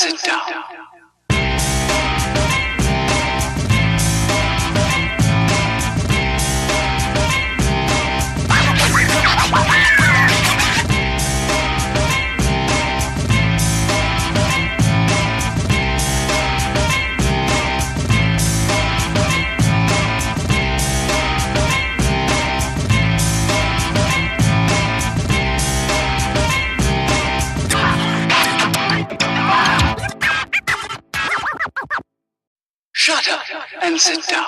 sit down. Shut up and sit down.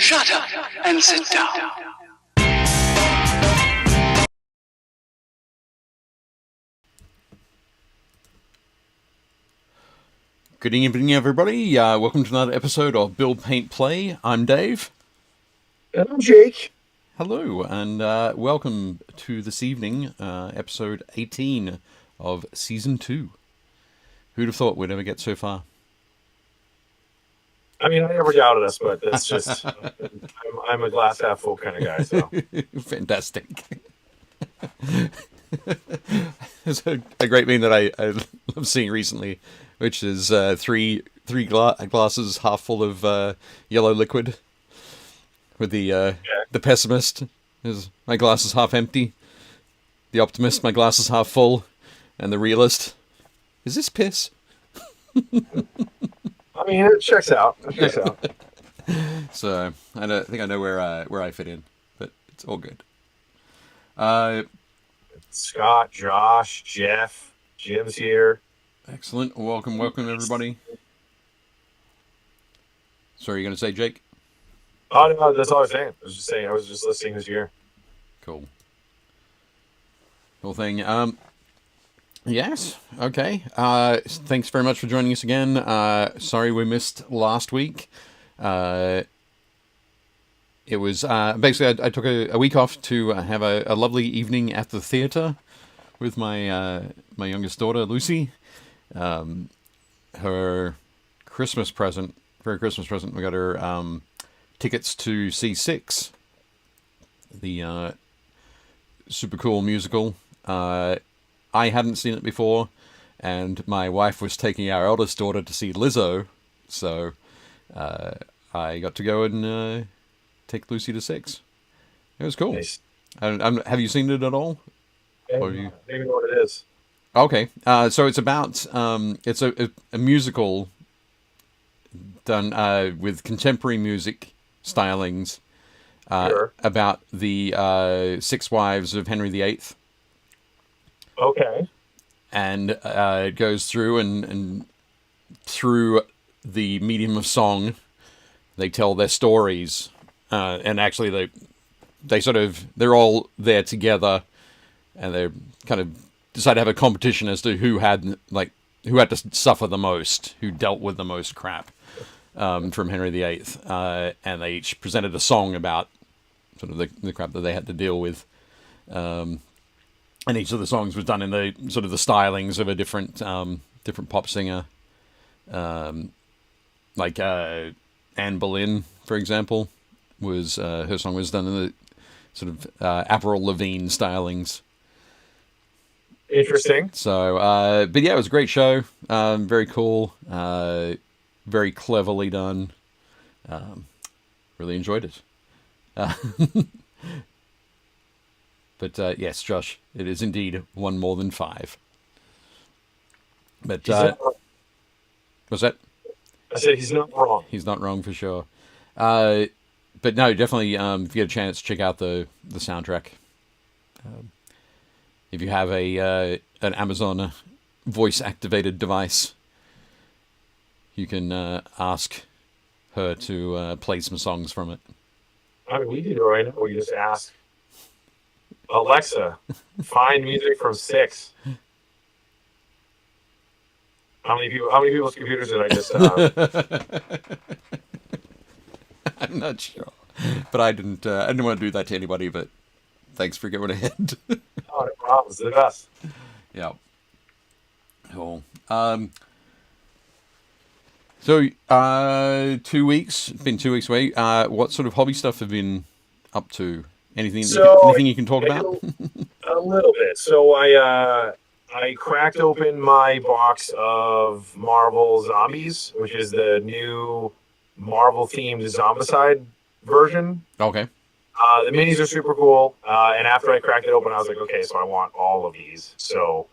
Shut up and sit down. Good evening, everybody. Welcome to another episode of Build, Paint, Play. I'm Dave. And I'm Jake. Hello, and welcome to this evening, episode 18 of Season 2. Who'd have thought we'd ever get so far? I mean, I never doubted us, but it's just, I'm a glass half full kind of guy, so. Fantastic. There's a great meme that I love seeing recently, which is three glasses half full of yellow liquid. With the pessimist, is my glass is half empty. The optimist, my glass is half full. And the realist, is this piss? I mean, it checks out. So I think I know where I fit in, but it's all good. Scott, Josh, Jeff, Jim's here. Excellent. Welcome, everybody. So are you going to say Jake? Oh, no, that's all I was saying. I was just listening who's here. Cool thing. Yes. Okay. Thanks very much for joining us again. Sorry we missed last week. It was basically I took a week off to have a lovely evening at the theater with my youngest daughter Lucy. Her Christmas present, we got her tickets to C6, the super cool musical. I hadn't seen it before, and my wife was taking our eldest daughter to see Lizzo, so I got to go and take Lucy to 6. It was cool. Nice. Have you seen it at all? I don't even know what it is. Okay, so it's about it's a musical done with contemporary music stylings Sure. about the 6 wives of Henry VIII. Okay. And it goes through and through the medium of song, they tell their stories, and actually they're all there together, and they kind of decide to have a competition as to who had to suffer the most, who dealt with the most crap from Henry VIII, and they each presented a song about sort of the crap that they had to deal with. And each of the songs was done in the sort of the stylings of a different pop singer. Henry Anne Boleyn, for example, was her song was done in the sort of Avril Lavigne stylings. Interesting. So, but yeah, it was a great show. Very cool. Very cleverly done. Really enjoyed it. But yes, Josh, it is indeed one more than 5. But what's that? I said he's not wrong. He's not wrong for sure. But no, definitely, if you get a chance, check out the soundtrack. If you have an Amazon voice-activated device, you can ask her to play some songs from it. I mean, we can do it right now. We just ask Alexa, find music from 6. How many people's computers did I just? I'm not sure, but I didn't want to do that to anybody. But thanks for going ahead. Oh, no problem. It's the best. Yeah. Cool. So 2 weeks. It's been 2 weeks away. What sort of hobby stuff have you been up to? Anything you can talk about? A little bit. So I cracked open my box of Marvel Zombies, which is the new Marvel-themed Zombicide version. Okay. The minis are super cool, and after I cracked it open, I was like, okay, so I want all of these. So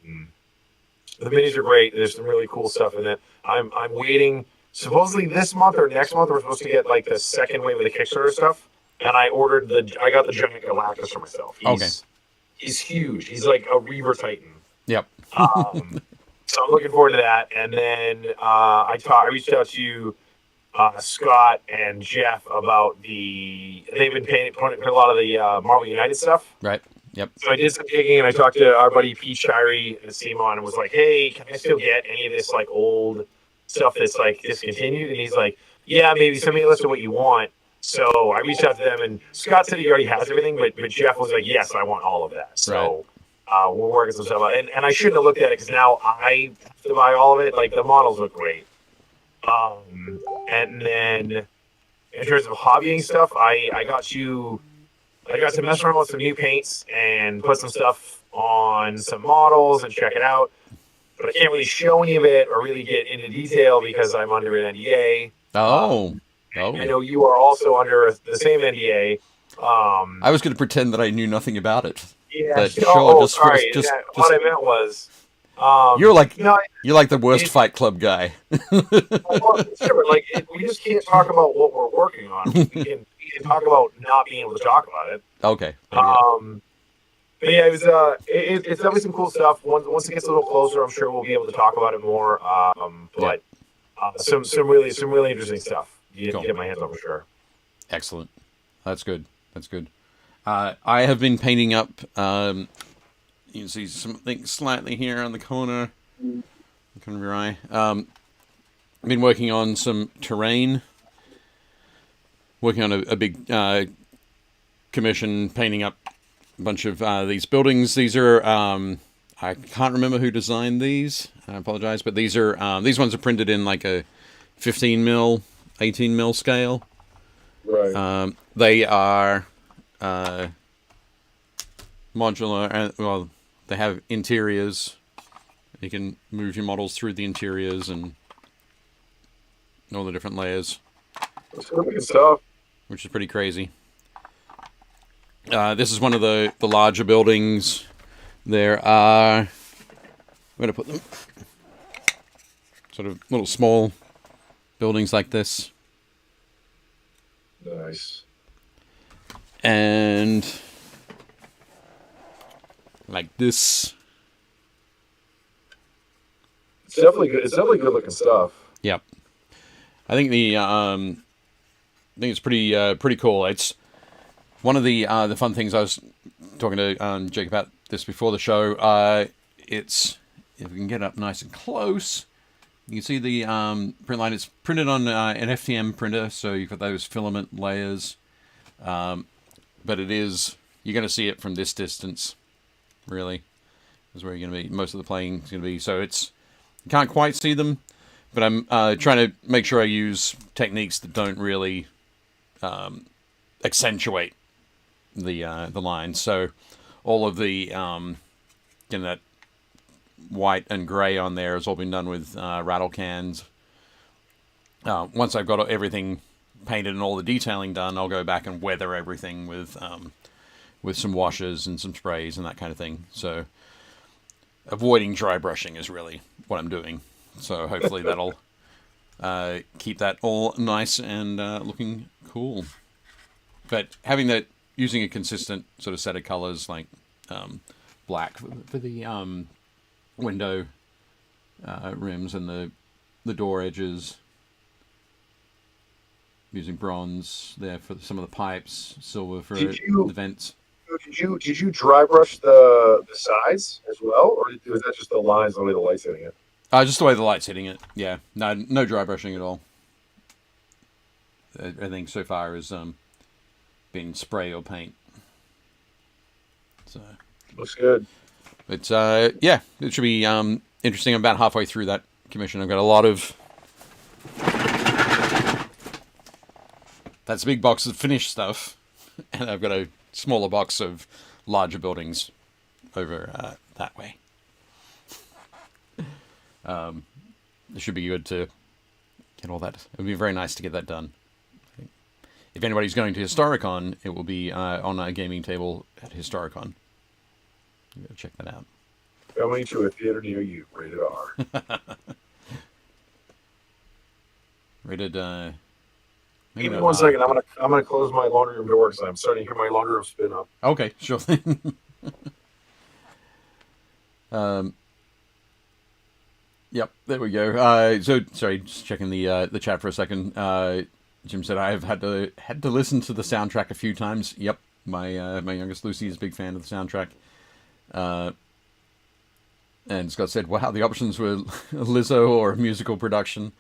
the minis are great. There's some really cool stuff in it. I'm waiting. Supposedly this month or next month, we're supposed to get like the second wave of the Kickstarter stuff, and I got the giant Galactus for myself. He's huge. He's like a Reaver Titan. Yep. So I'm looking forward to that. And then I reached out to Scott and Jeff about they've been putting a lot of the Marvel United stuff. Right. Yep. So I did some digging, and I talked to our buddy Pete Shirey and Simon, and was like, "Hey, can I still get any of this like old stuff that's like discontinued?" And he's like, "Yeah, maybe send me a list of what you want." So I reached out to them, and Scott said he already has everything, but Jeff was like, "Yes, I want all of that." So we're working some stuff out, and I shouldn't have looked at it because now I have to buy all of it. Like the models look great. And then in terms of hobbying stuff, I got to mess around with some new paints and put some stuff on some models and check it out. But I can't really show any of it or really get into detail because I'm under an NDA. Oh. I know you are also under the same NDA. I was going to pretend that I knew nothing about it. Yeah. But sure, sorry. What I meant was, you're like the worst Fight Club guy. Well, sure, like we just can't talk about what we're working on. We can talk about not being able to talk about it. Okay. But yeah, it's definitely some cool stuff. Once it gets a little closer, I'm sure we'll be able to talk about it more. But some really interesting stuff. You can get my hands on for sure. Excellent. That's good. I have been painting up. You can see something slightly here on the corner of your eye. I've been working on some terrain. Working on a big commission, painting up a bunch of these buildings. These are I can't remember who designed these. I apologize, but these ones are printed in like a 15 mil, 18 mil scale. Right. They are modular, and they have interiors. You can move your models through the interiors and all the different layers. That's good stuff. Which is pretty crazy. This is one of the larger buildings. There are... I'm going to put them... sort of little small buildings like this. Nice. And... like this. It's definitely good. It's definitely good looking stuff. Yep. I think it's pretty cool. It's one of the fun things. I was talking to Jake about this before the show. It's, if we can get up nice and close, you can see the print line. It's printed on an FTM printer, so you've got those filament layers. But it is, you're going to see it from this distance. Really, is where you're going to be. Most of the playing is going to be. So it's, you can't quite see them, But I'm trying to make sure I use techniques that don't really accentuate the lines. So all of the that white and grey on there has all been done with rattle cans. Once I've got everything painted and all the detailing done, I'll go back and weather everything with some washes and some sprays and that kind of thing. So avoiding dry brushing is really what I'm doing. So hopefully that'll keep that all nice and looking cool. But having that, using a consistent sort of set of colors like black for the window rims and the door edges, using bronze there for some of the pipes, silver for the vents. Did you dry brush the sides as well, or was that just the lines, the way the light's hitting it? Just the way the light's hitting it. Yeah, no dry brushing at all. Everything so far has been spray or paint. So looks good. But yeah, it should be interesting. I'm about halfway through that commission. I've got a lot of. That's a big box of finished stuff, and I've got a smaller box of larger buildings over that way. It should be good to get all that. It would be very nice to get that done. If anybody's going to Historicon, it will be on a gaming table at Historicon. You gotta check that out. Coming to a theater near you, rated R. Rated. Give me 1 second. I'm gonna close my laundry room door because I'm starting to hear my laundry room spin up. Okay, sure thing. Yep, there we go. So sorry, just checking the chat for a second. Jim said I've had to listen to the soundtrack a few times. Yep, my youngest Lucy is a big fan of the soundtrack. And Scott said, "Wow, the options were Lizzo or a musical production."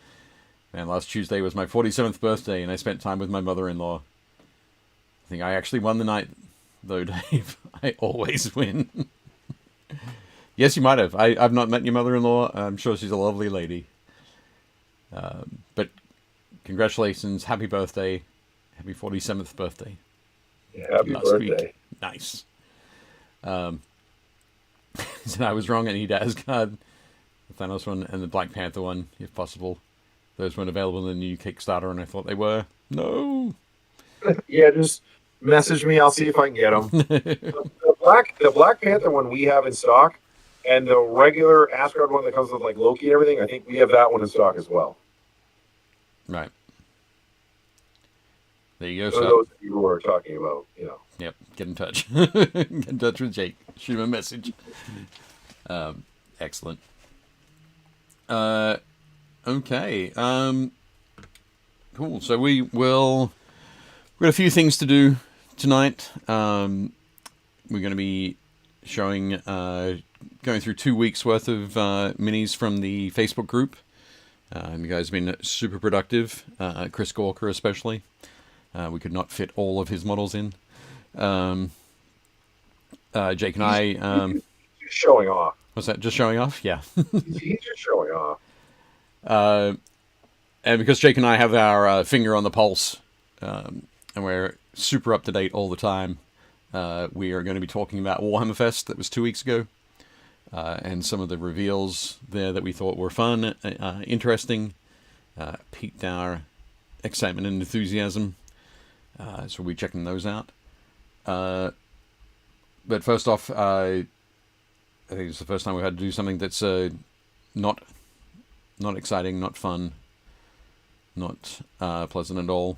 And last Tuesday was my 47th birthday, and I spent time with my mother-in-law. I think I actually won the night, though, Dave. I always win. Yes, you might have. I've not met your mother-in-law. I'm sure she's a lovely lady. But congratulations. Happy birthday. Happy 47th birthday. Yeah, happy birthday. Week. Nice. So I was wrong on Asgard, the Thanos one, and the Black Panther one, if possible. Those weren't available in the new Kickstarter, and I thought they were. No. Yeah, just message me. I'll see if I can get them. the Black Panther one we have in stock, and the regular Asgard one that comes with like Loki and everything, I think we have that one in stock as well. Right. There you go. So those of you who are talking about, Yep. Get in touch. Get in touch with Jake. Shoot him a message. Excellent. Okay. Cool. So we've got a few things to do tonight. We're going to be showing, going through 2 weeks worth of minis from the Facebook group. You guys have been super productive. Chris Gawker especially. We could not fit all of his models in. Jake and I... He's showing off. Was that just showing off? Yeah. He's just showing off. And because Jake and I have our finger on the pulse, and we're super up to date all the time, we are going to be talking about Warhammer Fest that was 2 weeks ago, and some of the reveals there that we thought were fun, interesting, piqued our excitement and enthusiasm. So we'll be checking those out. But first off, I think it's the first time we've had to do something that's not exciting, not fun, not pleasant at all.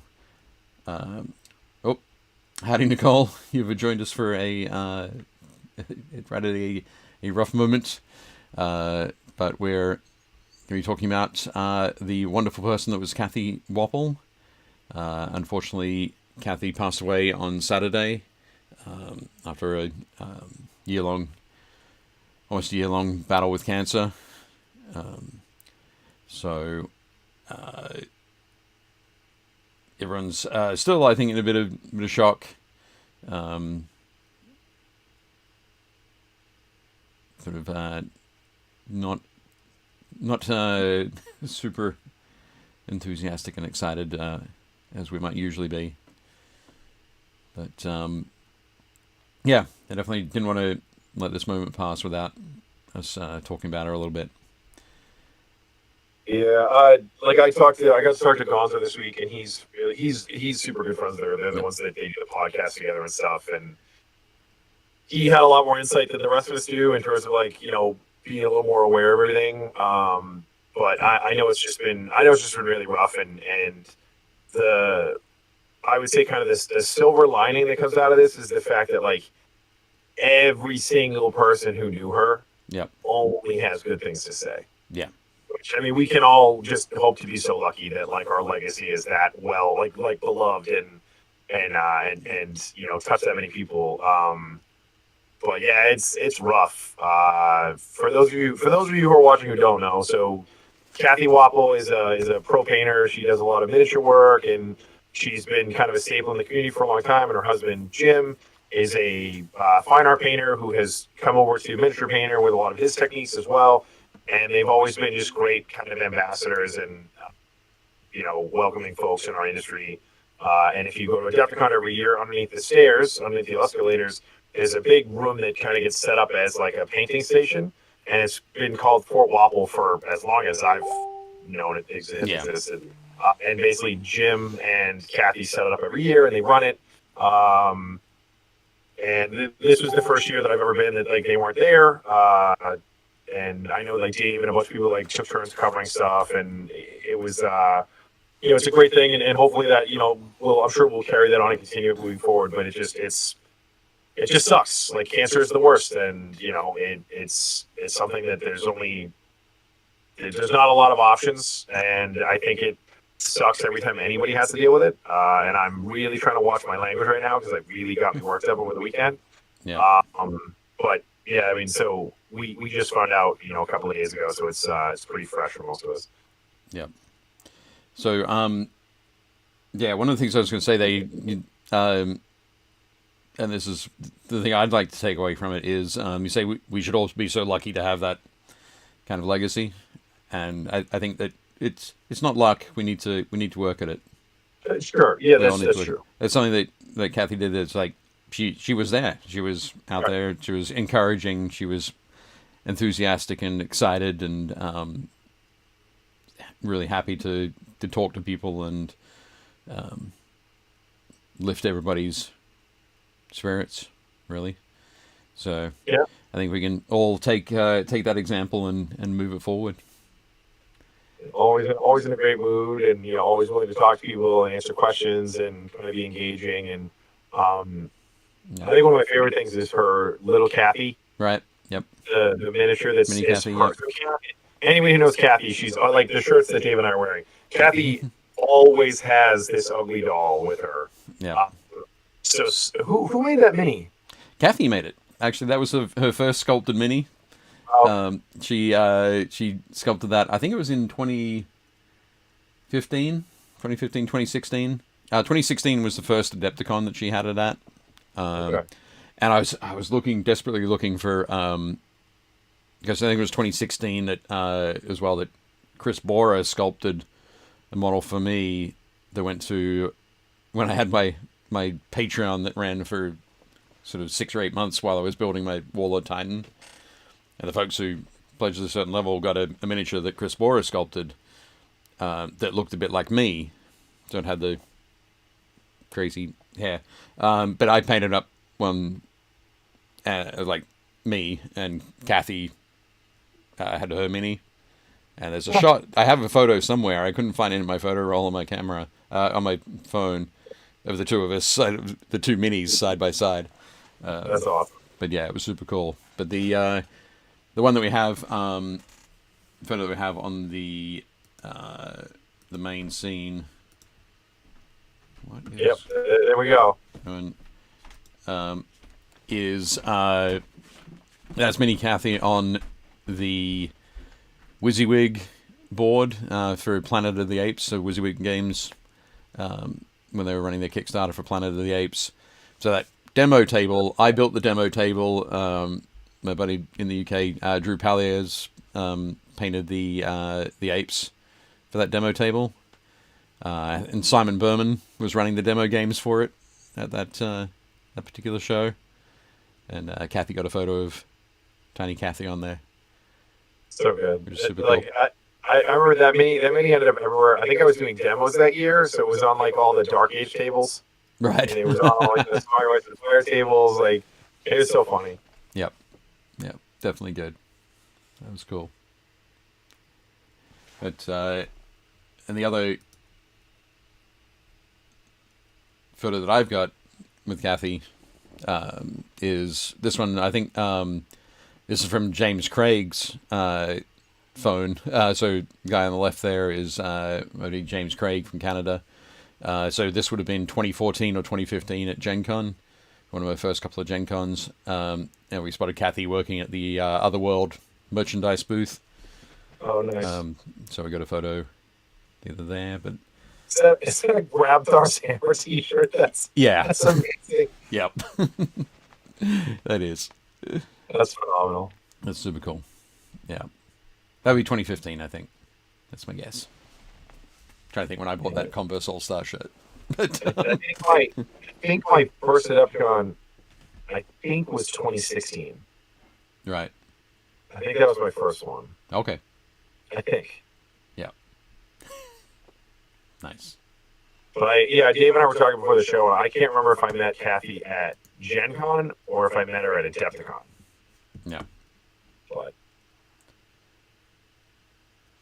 Howdy, Nicole. You've joined us for a rough moment, but we're going to be talking about the wonderful person that was Cathy Wappel. Unfortunately, Cathy passed away on Saturday after a almost a year-long battle with cancer. So everyone's still, I think, in a bit of shock. Sort of not not super enthusiastic and excited as we might usually be. But yeah, I definitely didn't want to let this moment pass without us talking about her a little bit. Yeah, like I got to talk to Gonzo this week, and he's super good friends there. They're the ones that they do the podcast together and stuff, and he had a lot more insight than the rest of us do in terms of like, you know, being a little more aware of everything. But I know it's just been really rough, and I would say kind of the silver lining that comes out of this is the fact that like every single person who knew her only has good things to say. Yeah. Which, I mean, we can all just hope to be so lucky that like our legacy is that well, like beloved and you know, touch that many people. But yeah, it's rough. For those of you who are watching who don't know, so Cathy Wappel is a pro painter. She does a lot of miniature work, and she's been kind of a staple in the community for a long time. And her husband Jim is a fine art painter who has come over to miniature painter with a lot of his techniques as well. And they've always been just great kind of ambassadors and, you know, welcoming folks in our industry. And if you go to Adepticon every year, underneath the stairs, underneath the escalators, is a big room that kind of gets set up as like a painting station. And it's been called Fort Wappel for as long as I've known it existed. And basically Jim and Cathy set it up every year, and they run it. And this was the first year that I've ever been that like they weren't there. And I know like Dave and a bunch of people like took turns covering stuff, and it was, you know, it's a great thing, and hopefully that, you know, I'm sure we'll carry that on and continue moving forward. But it just sucks. Like cancer is the worst, and you know, it's something that there's not a lot of options, and I think it sucks every time anybody has to deal with it. And I'm really trying to watch my language right now because it really got me worked up over the weekend. Yeah. But yeah, I mean, so we just found out, you know, a couple of days ago, so it's pretty fresh for most of us. Yeah. So yeah, one of the things I was going to say, and this is the thing I'd like to take away from it is, you say we should all be so lucky to have that kind of legacy, and I think that it's not luck. We need to work at it. Sure. Yeah, that's true. It's something that Cathy did. It's like she was there. She was out there. She was encouraging. She was enthusiastic and excited, and really happy to talk to people and lift everybody's spirits. Really. So yeah, I think we can all take that example and move it forward. Always in a great mood, and you know, always willing to talk to people and answer questions and kind of be engaging. And I think one of my favorite things is her little Cathy. Right. Yep. The miniature that's Mini Cathy. Yeah. Anybody who knows Cathy, she's like the shirts that Dave and I are wearing. Cathy always has this ugly doll with her. Yeah. So who made that mini? Cathy made it. Actually, that was her first sculpted mini. She sculpted that. I think it was in 2016. 2016 was the first Adepticon that she had it at. Okay. And I was desperately looking for, because I think it was 2016 that as well that Chris Bora sculpted a model for me that went to when I had my Patreon that ran for sort of 6 or 8 months while I was building my Warlord Titan. And the folks who pledged a certain level got a miniature that Chris Bora sculpted that looked a bit like me. So it had the crazy hair. But I painted up one like me, and Cathy had her mini. And there's a shot. I have a photo somewhere. I couldn't find it in my photo roll on my camera, on my phone, of the two of us, the two minis side by side. That's awesome. But yeah, it was super cool. But the one that we have, photo that we have on the main scene. What is? Yep, there we go. Is that's Mini Cathy on the WYSIWYG board for Planet of the Apes. So WYSIWYG Games, when they were running their Kickstarter for Planet of the Apes. So that demo table, I built the demo table. My buddy in the UK, Drew Pallier's painted the apes for that demo table, and Simon Berman was running the demo games for it at that particular show, and Cathy got a photo of Tiny Cathy on there. So good. Which is super cool. I remember that mini ended up everywhere. I think I was doing demos that year, so it was on like all the Dark Age tables. Right. And it was on all like the Smartwatch and Fire tables. Like, it was so funny. Yep, definitely good. That was cool. But and the other photo that I've got with Cathy is this one. I think this is from James Craig's phone. So the guy on the left there is maybe James Craig from Canada. So this would have been 2014 or 2015 at Gen Con, one of my first couple of Gen Cons. And we spotted Cathy working at the Otherworld merchandise booth. Oh, nice. So we got a photo either there, but... Is that a Grab Thar's Hammer t-shirt? That's amazing. Yep. That is. That's phenomenal. That's super cool. Yeah. That would be 2015, I think. That's my guess. Trying to think when I bought that Converse All-Star shirt. But, I think my first Adepticon, was 2016. Right. I think that was my first one. Okay. I think. Yeah. Nice. But Dave and I were talking before the show. I can't remember if I met Cathy at Gen Con or if I met her at Adepticon. Yeah. But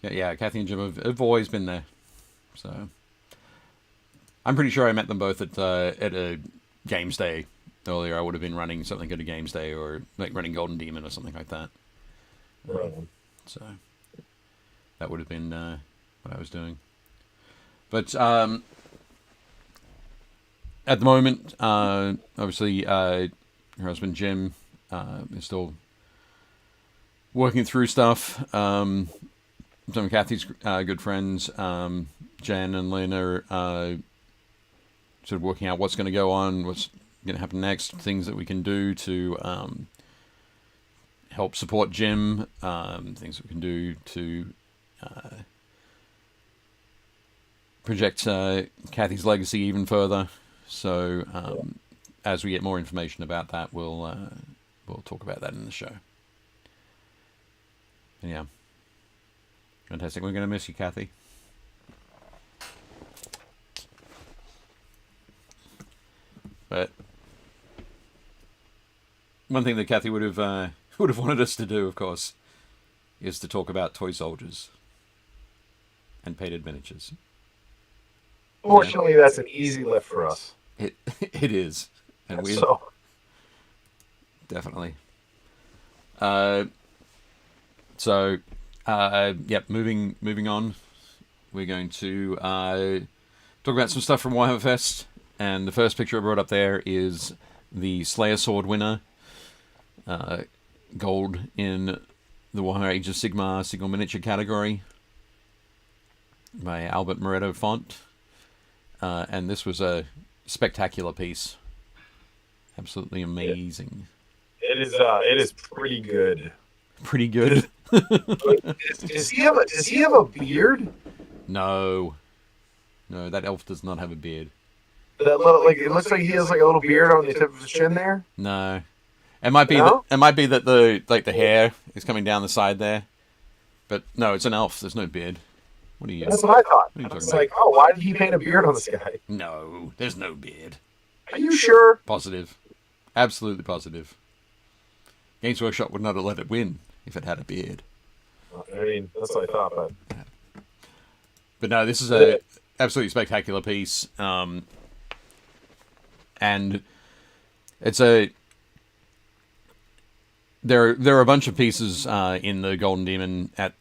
yeah, Cathy and Jim have always been there. So I'm pretty sure I met them both at a Games Day earlier. I would have been running something at a Games Day or like running Golden Demon or something like that. So that would have been what I was doing. But at the moment, obviously, her husband Jim is still working through stuff. Some of Cathy's good friends, Jen and Lynn, are sort of working out what's going to go on, what's going to happen next, things that we can do to help support Jim, things we can do to project Cathy's legacy even further. So as we get more information about that, we'll talk about that in the show. And yeah. Fantastic. We're going to miss you, Cathy. But one thing that Cathy would have wanted us to do, of course, is to talk about toy soldiers and painted miniatures. Fortunately, that's an easy lift for us. It is, and we definitely. Moving on, we're going to talk about some stuff from Warhammer Fest, and the first picture I brought up there is the Slayer Sword winner, gold in the Warhammer Age of Sigmar single miniature category by Albert Moretto font, and this was a spectacular piece, absolutely amazing. It is pretty good. Pretty good. Does he have a beard? No, that elf does not have a beard. That little, it looks like he has like a little beard on the tip of his chin there. No, it might be that the hair is coming down the side there, but no, it's an elf. There's no beard. What are you? That's what I thought. What are you talking it's about? like, oh, why did he paint a beard on this guy? No, there's no beard. Are you sure? Positive, absolutely positive. Games Workshop would not have let it win if it had a beard. I mean, that's what I thought, but no, this is a absolutely spectacular piece, and it's there are a bunch of pieces in the Golden Demon at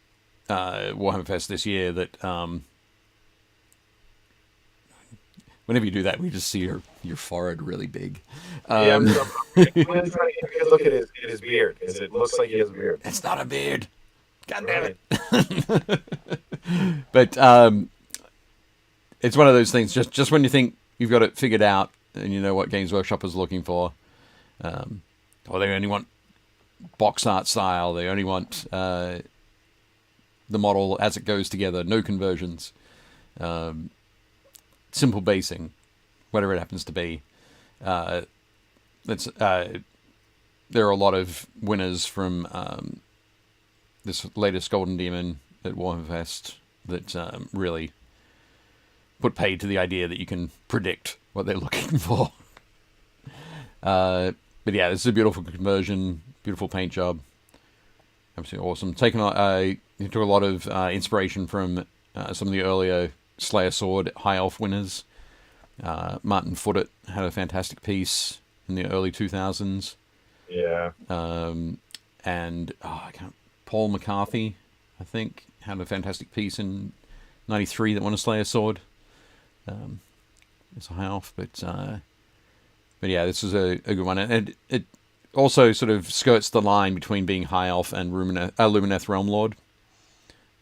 Warhammer Fest this year that whenever you do that, we just see your forehead really big. I'm really trying to get a look at his beard, because it looks like he has a beard. It's not a beard. God damn Right. it. But it's one of those things, just when you think you've got it figured out and you know what Games Workshop is looking for, or they only want box art style, they only want the model as it goes together. No conversions. Simple basing, whatever it happens to be. There are a lot of winners from this latest Golden Demon at Warhammer Fest that really put paid to the idea that you can predict what they're looking for. But yeah, this is a beautiful conversion, beautiful paint job. Absolutely awesome. He took a lot of inspiration from some of the earlier Slayer Sword High Elf winners. Martin Foote had a fantastic piece in the early 2000s. Yeah. And Paul McCarthy, I think, had a fantastic piece in '93 that won a Slayer Sword. It's a high elf, but yeah, this is a good one, and it also sort of skirts the line between being high elf and Lumineth Realm Lord.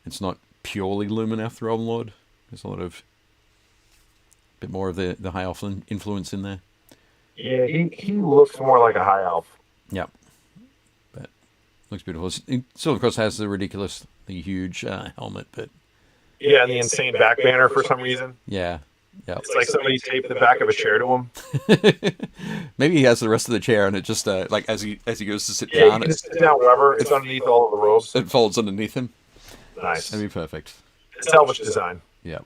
It's not purely Lumineth Realm Lord. There's a bit more of the high elf influence in there. Yeah, he looks more like a high elf. Yep. But looks beautiful. It still, of course, has the ridiculously huge helmet, but yeah, and the insane back banner for some reason. Yeah. Yep. It's like somebody taped the back of a chair to him. Maybe he has the rest of the chair, and it just like as he goes to sit Yeah, down, he can sit down wherever. It's underneath all of the robes. It folds underneath him. Nice. That'd be perfect. It's salvage design. Yeah.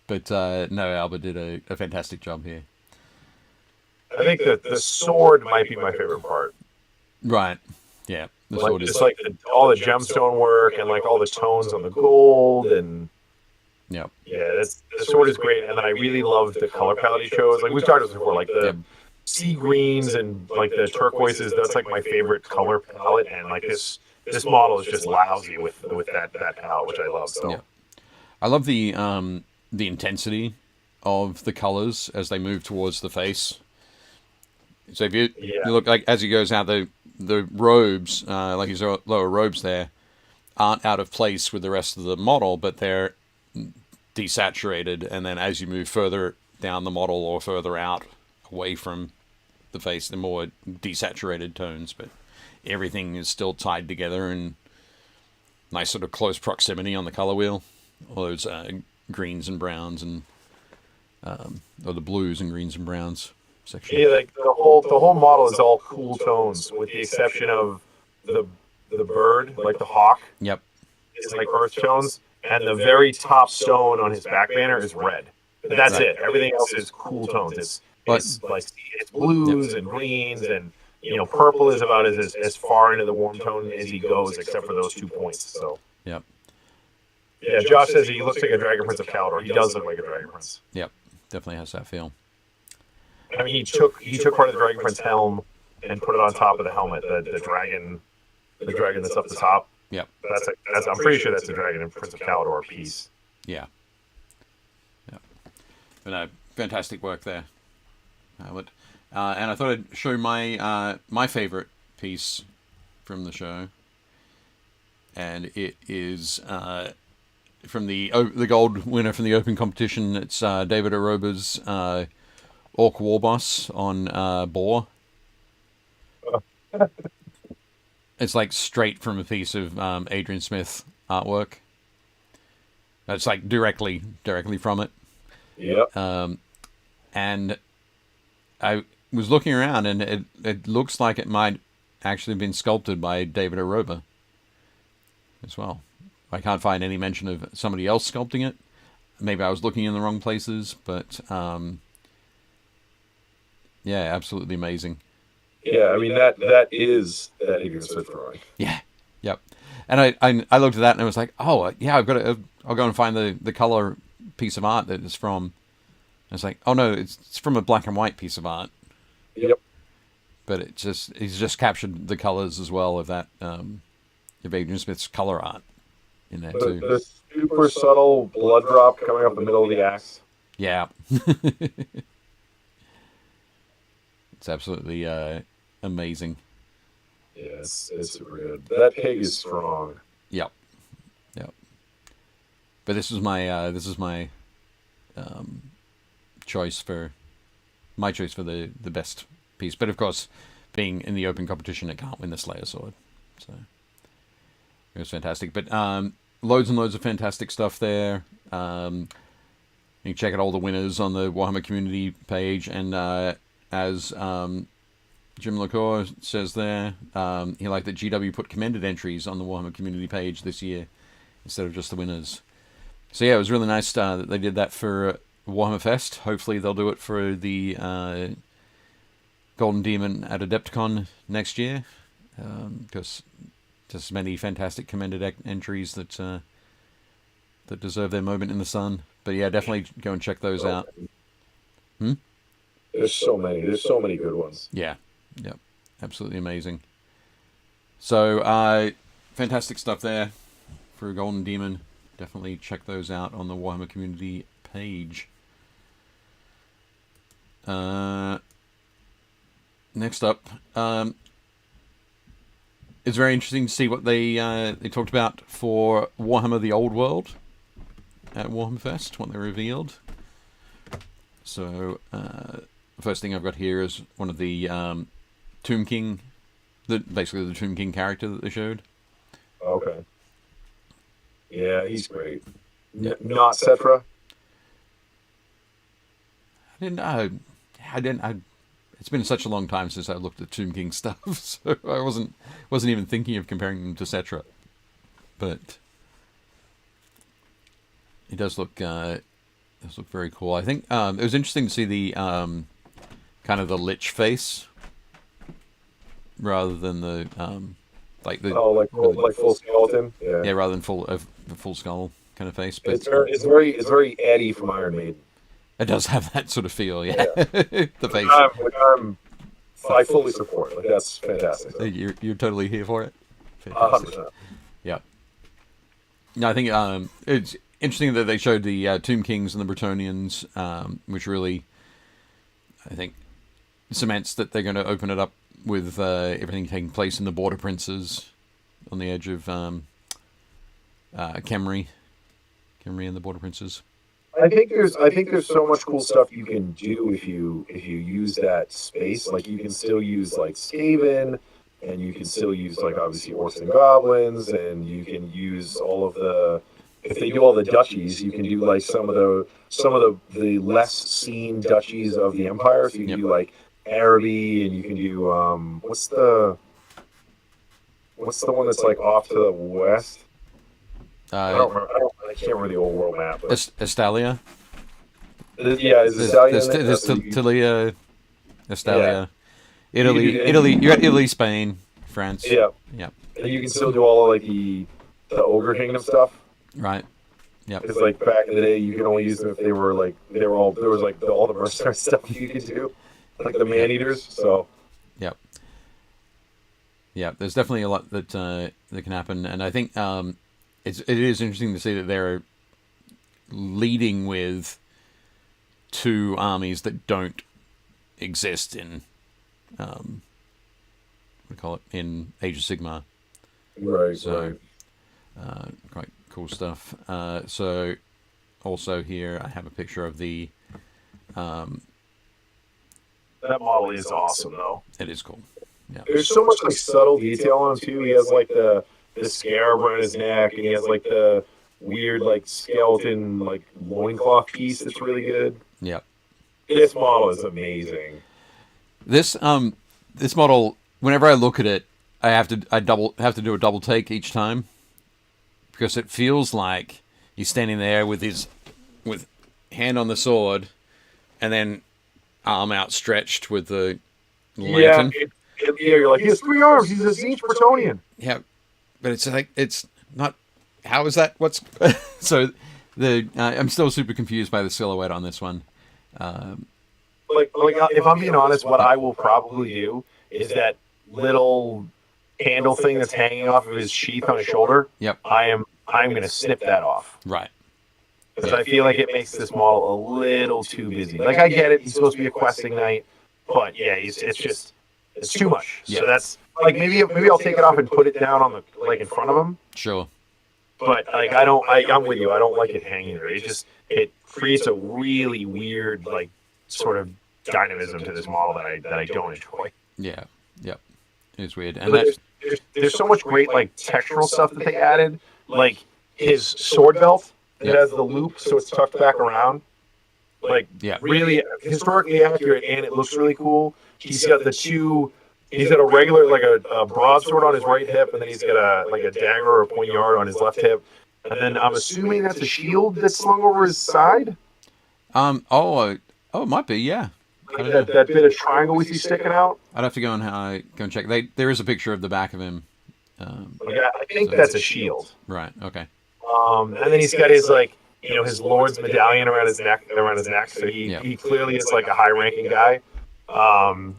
But no, Albert did a fantastic job here. I think that the sword might be my favorite part. Right. Yeah. The sword is like all the gemstone work and like all the tones on the gold and. Yeah. Yeah, the sword is great, and then I really love the color palette he chose. Like we've talked about this before, like the sea greens and like the turquoises. That's like my favorite color palette, and like this model is just lousy with that palette, which I love. So yeah. I love the intensity of the colors as they move towards the face. So if you look like as he goes out, the robes, like his lower robes there, aren't out of place with the rest of the model, but they're desaturated, and then as you move further down the model or further out away from the face, they're more desaturated tones, but everything is still tied together in nice sort of close proximity on the color wheel. All those greens and browns and or the blues and greens and browns section. Yeah, like the whole model is all cool tones, with the exception of the bird, like the hawk. Yep. It's like earth tones. And the very top stone on his back banner is red. That's it. Everything else is cool tones. It's blues and greens, and purple is about as far into the warm tone as he goes, except for those 2 points. So yep. Yeah, Josh says he looks like a Dragon Prince of Kalador. He does look like a Dragon Prince. Yep, definitely has that feel. I mean, he took part of the Dragon Prince helm and put it on top of the helmet. The dragon that's up the top. Yep. That's I'm pretty sure that's a Dragon and Prince of Kalador piece. Yeah. Yeah. But no, fantastic work there, Albert. And I thought I'd show my favorite piece from the show, and it is from the gold winner from the open competition. It's David Aroba's Orc War Boss on Boar. It's like straight from a piece of Adrian Smith artwork. It's like directly from it. Yep. And I was looking around, and it looks like it might actually have been sculpted by David Aroba as well. I can't find any mention of somebody else sculpting it. Maybe I was looking in the wrong places, but yeah, absolutely amazing. Yeah, I mean that is that Adrian Smith drawing. Yeah, yep. And I looked at that and I was like, oh yeah, I'll go and find the color piece of art that it's from. And it's like, oh no, it's from a black and white piece of art. Yep. But he's just captured the colors as well of that of Adrian Smith's color art in there too. The super subtle blood drop coming up the middle of the axe. Yeah. It's absolutely amazing. Yeah, it's super good. That pig is strong. Yep. But this is my choice for the best piece. But of course, being in the open competition, it can't win the Slayer Sword. So it was fantastic. But loads and loads of fantastic stuff there. You can check out all the winners on the Warhammer community page, and as Jim LaCour says there, he liked that GW put commended entries on the Warhammer community page this year instead of just the winners. So yeah, it was really nice that they did that for Warhammer Fest. Hopefully they'll do it for the Golden Demon at Adepticon next year, because just many fantastic commended entries that that deserve their moment in the sun. But yeah, definitely go and check those out. There's so many. There's so many good ones. Yeah. Yep. Absolutely amazing. So, fantastic stuff there for Golden Demon. Definitely check those out on the Warhammer community page. Next up, it's very interesting to see what they talked about for Warhammer: The Old World at Warhammer Fest, what they revealed. So, the first thing I've got here is one of the Tomb King, basically the Tomb King character that they showed. Okay. Yeah, he's great. Not Cetra. I didn't. It's been such a long time since I looked at Tomb King stuff, so I wasn't even thinking of comparing them to Cetra. But it does look very cool. I think it was interesting to see the kind of the lich face rather than the like full skeleton. Yeah. Yeah, rather than full skull kind of face. But it's very Eddie from Iron Maiden. It does have that sort of feel, yeah. The face. I fully support. Like, that's fantastic. You're totally here for it. Fantastic. 100%. Yeah. No, I think it's interesting that they showed the Tomb Kings and the Bretonnians, which really, I think, cements that they're going to open it up with everything taking place in the Border Princes on the edge of Khemri and the Border Princes. I think there's so much cool stuff you can do if you use that space. Like, you can still use like Skaven, and you can still use like obviously Orcs and Goblins, and you can use all of the, if they do all the duchies, you can do like some of the less seen duchies of the Empire. So you can do like Araby, and you can do what's the one that's like off to the west? I don't remember. I can't remember the old world map. Estalia. Yeah, is Estalia? There's Tilia, Estalia, yeah. Italy. You got Italy, Spain, France. Yeah. Yeah. And you can still do all of like the Ogre Kingdom stuff. Right. Yeah. It's like back in the day, you could only use them if there was like all the mercenary stuff you could do, like the man eaters. So. Yep. Yeah, there's definitely a lot that can happen, and I think it is interesting to see that they're leading with two armies that don't exist in what do you call it, in Age of Sigmar. Right. So quite cool stuff. So also here I have a picture of the that model is awesome though. it is cool. Yeah. There's so much like subtle detail on him too. He has like the scarab around his neck, and he has like the weird like skeleton like loincloth piece that's really good. Yeah. This model is amazing. This model, whenever I look at it, I have to do a double take each time, because it feels like he's standing there with hand on the sword, and then arm outstretched with the lantern. Yeah, you're like, he has 3 arms. He's a Zinch Bretonnian. Yeah, but it's like, it's not. How is that? What's so? I'm still super confused by the silhouette on this one. Like if I'm being honest, what I will probably do is that little handle thing that's hanging off of his sheath on his shoulder. Yep. I'm going to snip that off. Right. Because I feel like it makes this model a little too busy. Like, I get it, he's supposed to be a questing knight, but yeah, it's too much. Yeah. So that's like maybe I'll take it off and put it down on the in front of him. Sure. But like I'm with you. I don't like it hanging there. It creates a really weird like sort of dynamism to this model that I don't enjoy. Yeah. Yep. It's weird. And there's so much great like textural stuff that they added. Like his sword belt. It has the loop, so it's tucked back around. Like, really historically accurate, and it looks really cool. He's got the two. He's got a regular, like a broadsword on his right hip, and then he's got a dagger or a poignard on his left hip. And then I'm assuming that's a shield that's slung over his side. It might be, yeah. Like that bit of triangle we see sticking out. I'd have to go and check. There is a picture of the back of him. I think that's a shield. Right. Okay. And then he's got his his lord's medallion around his neck. So he clearly is like a high-ranking guy. And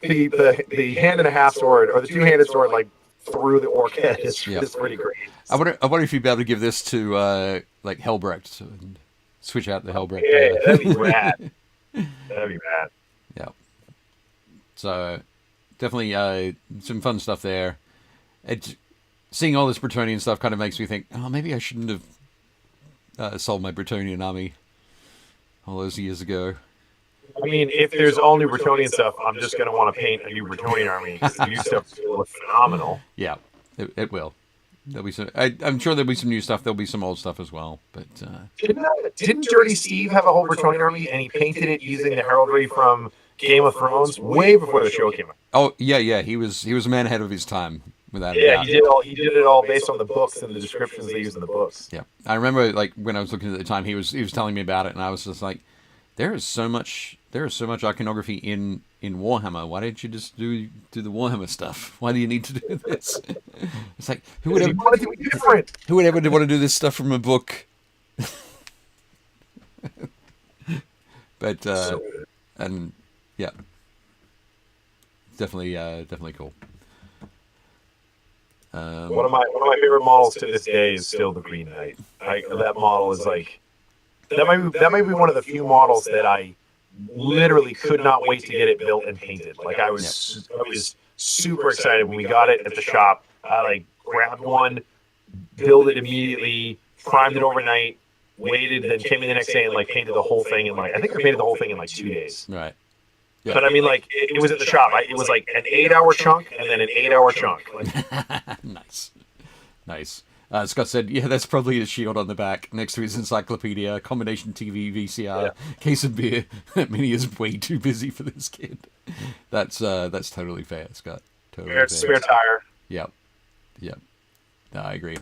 the hand and a half sword, or the two-handed sword, like through the orc head is pretty great. I wonder if you'd be able to give this to like Helbrecht and switch out the Helbrecht. Yeah, that'd be rad. That'd be rad. Yeah. So definitely some fun stuff there. Seeing all this Bretonnian stuff kind of makes me think, oh, maybe I shouldn't have sold my Bretonnian army all those years ago. I mean, if there's all new Bretonnian stuff, I'm just going to want to paint a new Bretonnian army because the new stuff will look phenomenal. Yeah, it will. There'll be some. I'm sure there'll be some new stuff. There'll be some old stuff as well. But didn't Dirty Steve have a whole Bretonnian army, and he painted it using the heraldry from Game of Thrones way before the show came out? Oh yeah. He was a man ahead of his time. Without he did it all based on the books and the descriptions they use in the books. Yeah, I remember like when I was looking at the time, he was telling me about it, and I was just like, there is so much iconography in Warhammer. Why didn't you just do the Warhammer stuff? Why do you need to do this? It's like who would ever want to do this stuff from a book? But and yeah, definitely cool. One of my favorite models to this day is still the Green Knight. That model is like that might be one of the few models that I literally could not wait to get it built and painted. Like I was super excited when we got it at the shop. I like grabbed one, built it immediately, primed it overnight, waited, then came in the next day and like painted the whole thing in I think I painted the whole thing in like 2 days. Right. Yeah. But I mean, like it was at the shop. It was like an 8-hour chunk and then an 8-hour chunk. Like, nice. Scott said, "Yeah, that's probably his shield on the back next to his encyclopedia, combination TV, VCR, case of beer. Minnie is way too busy for this kid." That's totally fair, Scott. Totally fair. Spare tire. Yep. No, I agree.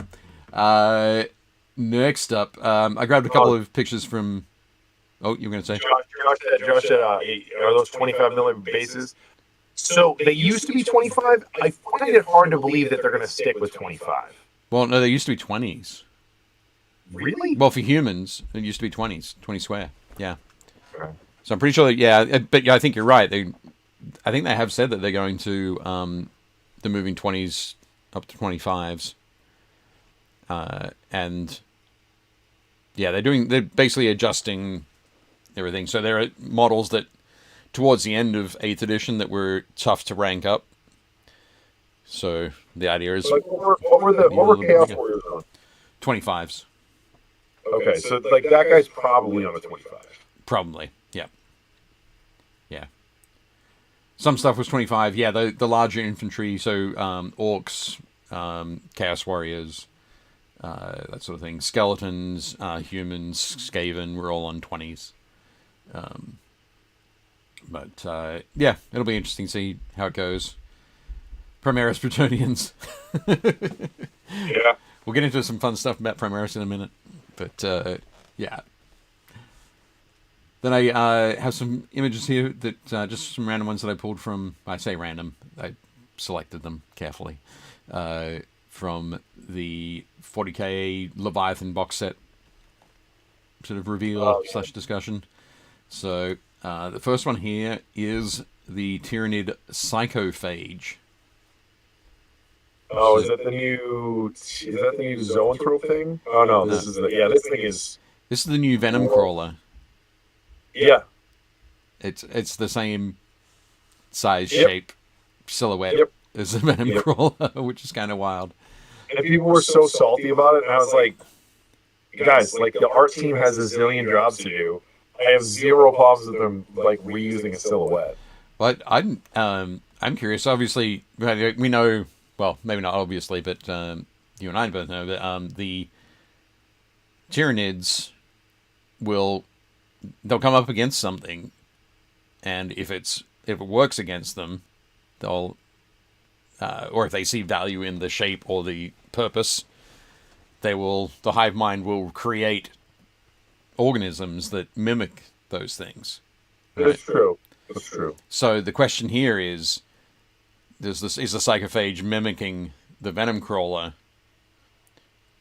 Next up, I grabbed a couple of pictures from. Oh, you were going to say? Josh said, are those 25mm bases? So they used to be 25. I find it hard to believe that they're going to stick with 25. Well, no, they used to be 20s. Really? Well, for humans, it used to be 20s, 20 square. Yeah. Okay. So I'm pretty sure that, but I think you're right. I think they have said that they're going to, they're moving 20s up to 25s. And yeah, they're basically adjusting everything. So there are models that towards the end of 8th edition that were tough to rank up. So the idea is what were Chaos Warriors on? 25s. Okay, so like that guy's probably on a 25. Probably, yeah. Some stuff was 25. Yeah, the larger infantry, so orcs, Chaos Warriors, that sort of thing. Skeletons, humans, Skaven were all on 20s. But yeah, it'll be interesting to see how it goes. Primaris Bretonnians. Yeah. We'll get into some fun stuff about Primaris in a minute. But yeah. Then I have some images here that just some random ones that I pulled from. I say random. I selected them carefully from the 40k Leviathan box set sort of reveal / discussion. So the first one here is the Tyrannid Psychophage. Oh, is that the new Zoanthrope thing? Oh no, this is this is the new Venom Crawler. Yeah. It's the same size, shape, silhouette as the Venom Crawler, which is kind of wild. And people were so salty about it, and I was like, guys, like the art team has a zillion jobs to do. I have zero problems with them like reusing a silhouette. But I'm curious. Obviously, we know. Well, maybe not obviously, but you and I both know that the Tyranids they'll come up against something, and if it works against them, they'll or if they see value in the shape or the purpose, the hive mind will create organisms that mimic those things. Right? That's true. That's true. So the question here is the psychophage mimicking the venom crawler,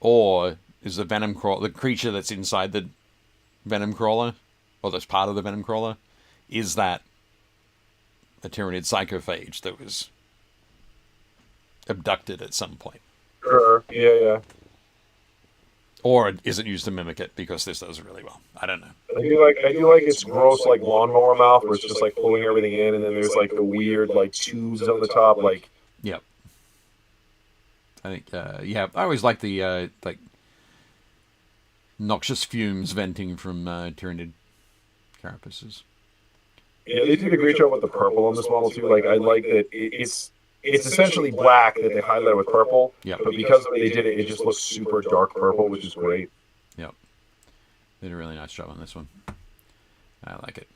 or is the venom crawler, the creature that's inside the venom crawler, or that's part of the venom crawler, is that a Tyranid psychophage that was abducted at some point? Sure. Yeah. Or is it used to mimic it because this does really well? I don't know. I do like its gross like lawnmower mouth where it's just like pulling everything in, and then there's like the weird like tubes on the top. Like, yep. I think I always like the like noxious fumes venting from Tyranid carapaces. Yeah, they did a great job with the purple on this model too. Like, I like that it's essentially black that they highlighted with purple. Yeah. But because they did it, it just looks super dark purple, which is great. Yep. They did a really nice job on this one. I like it.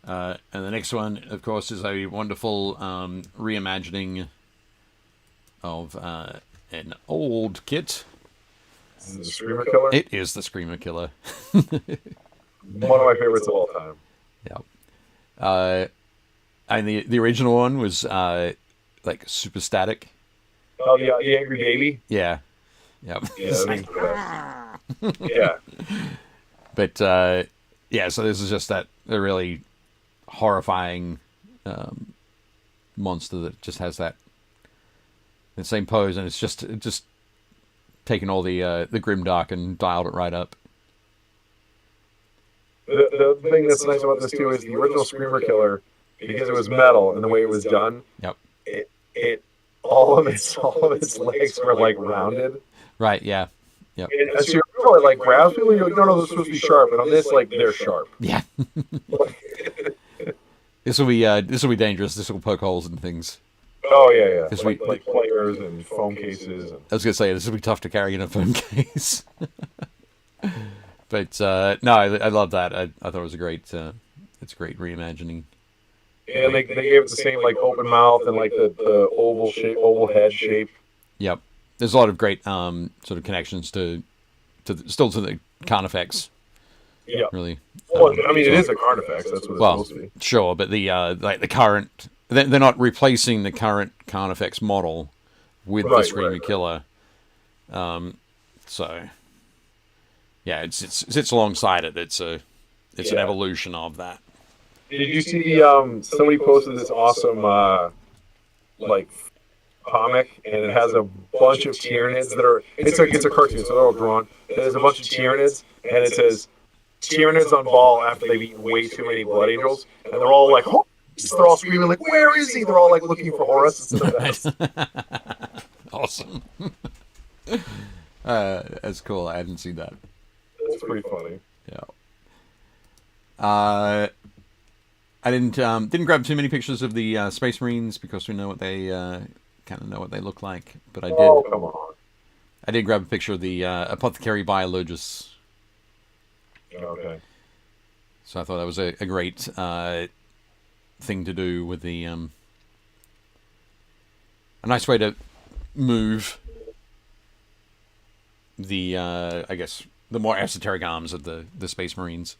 And the next one, of course, is a wonderful reimagining of an old kit. This is the Screamer Killer. It is the Screamer Killer. One of my favorites of all time. Yep. And the original one was like super static. Oh, the Angry Baby. Yeah. Yep. Yeah. Yeah. But so this is just that a really horrifying monster that just has that the same pose, and it's just taken all the grimdark and dialed it right up. The thing that's nice about this too is the original Screamer Killer, because it was metal and the way it was done. Yep. It all of its legs were like rounded. Right. Yeah. Yep. And so you're like grabs people, you're like, no, they're supposed to be sharp, but on this, like, they're sharp. Yeah. This will be dangerous. This will poke holes in things. Oh yeah. This like players and phone cases. I was gonna say this will be tough to carry in a phone case. But no, I love that. I thought it was a great reimagining. And they gave it the same like open mouth and like the oval head shape. Yep. There's a lot of great sort of connections to the Carnifex. Yeah. Really. Well, I mean, it is a Carnifex. That's what it's supposed to be. Sure, but the like the current, they're not replacing the current Carnifex model with the Screamer Killer. So yeah, it sits alongside it. It's an evolution of that. Did you see somebody posted this awesome like comic, and it has a bunch of Tyranids that are it's a cartoon, so they're all drawn. There's a bunch of Tyranids, and it says Tyranids on ball after they've eaten way too many Blood Angels, and they're all like, oh, they're all screaming like, where is he? They're all like looking for Horus. Awesome. That's cool. I hadn't seen that. That's pretty funny. Yeah. I didn't grab too many pictures of the Space Marines because we know what they kind of know what they look like. But I did. Oh, come on. I did grab a picture of the Apothecary Biologus. Okay. So I thought that was a great thing to do with the a nice way to move the I guess the more esoteric arms of the Space Marines.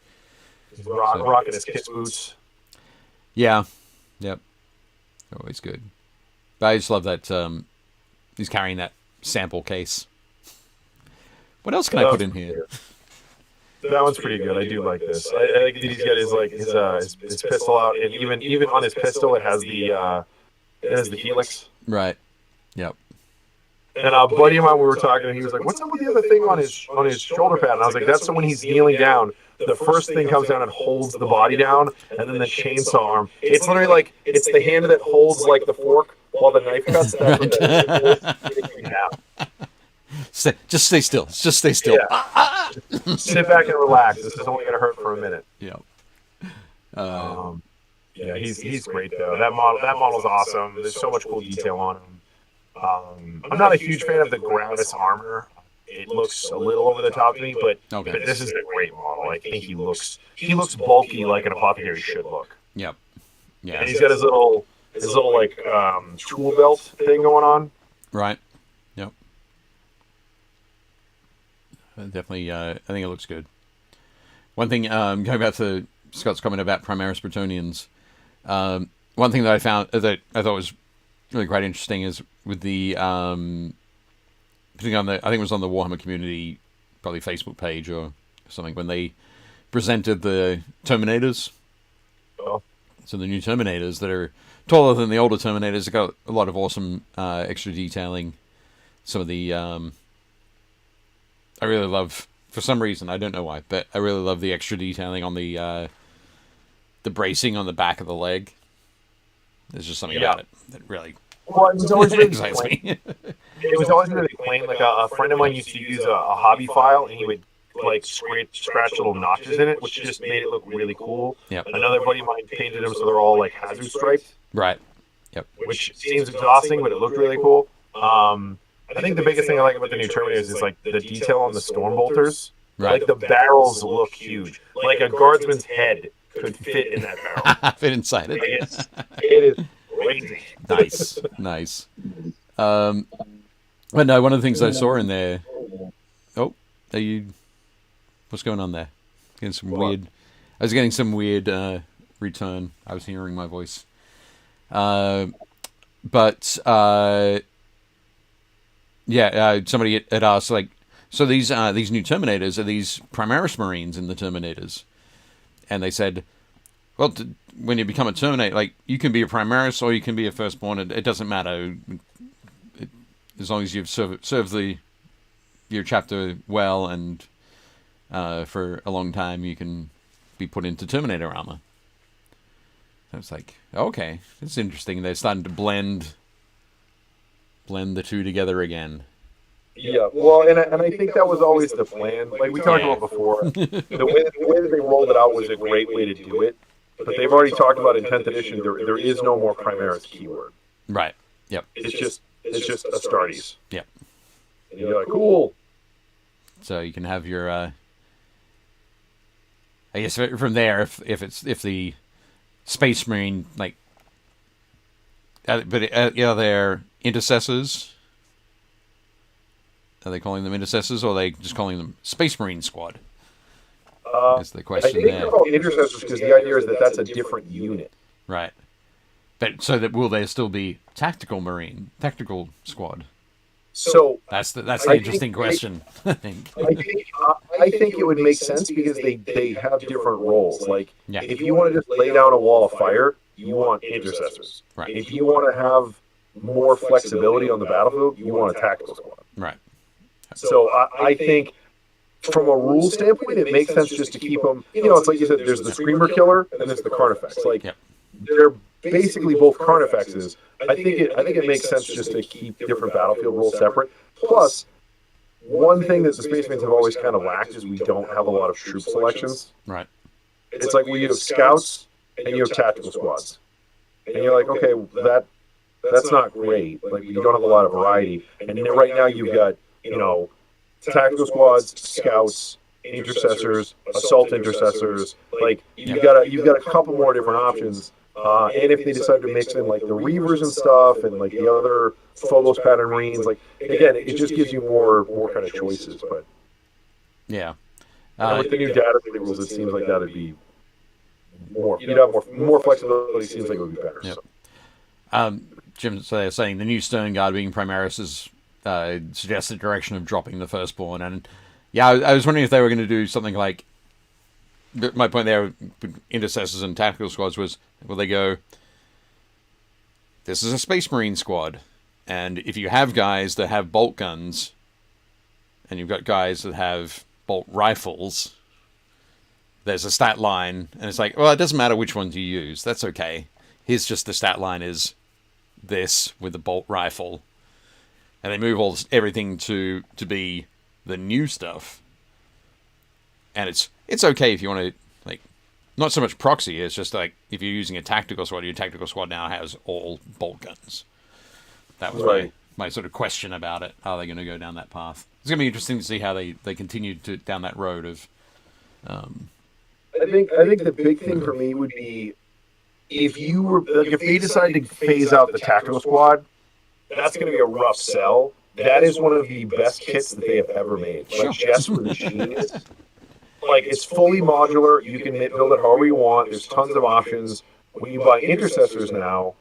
Rocking his kiss boots. Yeah. Yep. Always good. But I just love that he's carrying that sample case. What else can I put in here? That one's pretty good. I do like this. I like that he's got his pistol out, and even on his pistol, it has the helix. Right. Yep. And a buddy of mine, we were talking, and he was like, "What's up with the other thing on his shoulder pad?" And I was like, "That's when he's kneeling down. The first thing comes down and holds the body down, and then the chainsaw arm. It's literally like it's the hand that holds like the fork while the knife cuts. Just stay still. Just stay still. Yeah. Sit back and relax. This is only going to hurt for a minute. Yep. Yeah, he's great though. That model's awesome. There's so much cool detail on him. I'm not a huge fan of the Gravis armor. It looks a little over the top to me, but this is a great model. I think he looks bulky like an apothecary should look. Yep. Yeah. And he's got his little like tool belt thing going on. Right. Yep. Definitely. I think it looks good. One thing, going back to Scott's comment about Primaris Bretonians, one thing that I found that I thought was really quite interesting is with the I think it was on the Warhammer community, probably Facebook page or something, when they presented the Terminators. Oh. So the new Terminators that are taller than the older Terminators. They've got a lot of awesome extra detailing. Some of the I really love, for some reason, I don't know why, but I really love the extra detailing on the bracing on the back of the leg. There's just something about it that really excites me. It was always really plain. Like a friend of mine used to use a hobby file, and he would like scratch little notches in it, which just made it look really cool. Yep. Another buddy of mine painted them so they're all like hazard striped. Right. Yep. Which seems exhausting, but it looked really cool. I think the biggest thing I like about the new Terminators is like the detail on the Stormbolters. Right. Like the barrels look huge. Like a guardsman's head could fit in that barrel. Fit inside it. It is crazy. Nice. But no, one of the things I saw in there. Oh, are you? What's going on there? Getting some weird. I was getting some weird return. I was hearing my voice. Somebody had asked, like, so these new Terminators are these Primaris Marines in the Terminators, and they said, well, when you become a Terminator, like, you can be a Primaris or you can be a Firstborn. It doesn't matter, as long as you've served your chapter well and for a long time, you can be put into Terminator armor. I was like, okay, it's interesting. They're starting to blend the two together again. Yeah, well, and I think that was always the plan. Like we talked about before, the way that they rolled it out was a great way to do it. But they've already talked about in 10th edition. There is no more Primaris keyword. Right. Yep. It's just Astartes. Yep. And you're like, cool. So you can have your. I guess from there, if the Space Marine like, they're intercessors. Are they calling them intercessors, or are they just calling them Space Marine Squad? That's the question I think there. they're called intercessors because the idea is that that's a different unit. Right. But so that will there still be tactical squad? So that's the interesting question. I think. I think it would make sense because they have different roles. Like Yeah. if you want to just lay down a wall of fire, you want intercessors. Right. If you want to have more flexibility on the battlefield, you want a tactical squad. Right. So I think from a rule standpoint, it makes sense just to keep them. You know, it's like you said, there's the Screamer Killer and there's the Carnifex. Like they're basically both Carnifexes. I think it makes sense just to keep different battlefield rules separate. Plus, one thing that the Space Marines have always kind of lacked is we don't have a lot of troop selections. Right. It's like we have scouts and you have tactical squads, and you're like, okay, that's not great. Like you don't have a lot of variety. And right now you've got tactical squads, scouts, intercessors, assault intercessors. Like you've got a couple more different options. And if they decide to mix in like the Reavers and stuff, and like the other Phobos pattern Marines, like again, it just gives you more kind of choices. But yeah, with the new data rules, it seems like that'd be more. You'd have more flexibility. Seems like it would be better. Yep. So. Jim saying the new Stern Guard being Primaris is suggests the direction of dropping the Firstborn, and yeah, I was wondering if they were going to do something like. My point there, with intercessors and tactical squads, was will they go? This is a Space Marine squad, and if you have guys that have bolt guns, and you've got guys that have bolt rifles, there's a stat line, and it's like, well, it doesn't matter which ones you use. That's okay. Here's just the stat line is this with the bolt rifle, and they move everything to be the new stuff, and it's okay if you want to, like, not so much proxy, it's just like, if you're using a tactical squad, your tactical squad now has all bolt guns. That was my sort of question about it. Are they going to go down that path? It's going to be interesting to see how they continue to down that road of. I think the big thing for me would be if you were like, if they decided to phase out the tactical squad, that's going to be a rough sell. That is one of the best kits that they have ever made. Like just for the genius. Like it's fully modular. You can build it however you want. There's tons of options. When you buy intercessors now,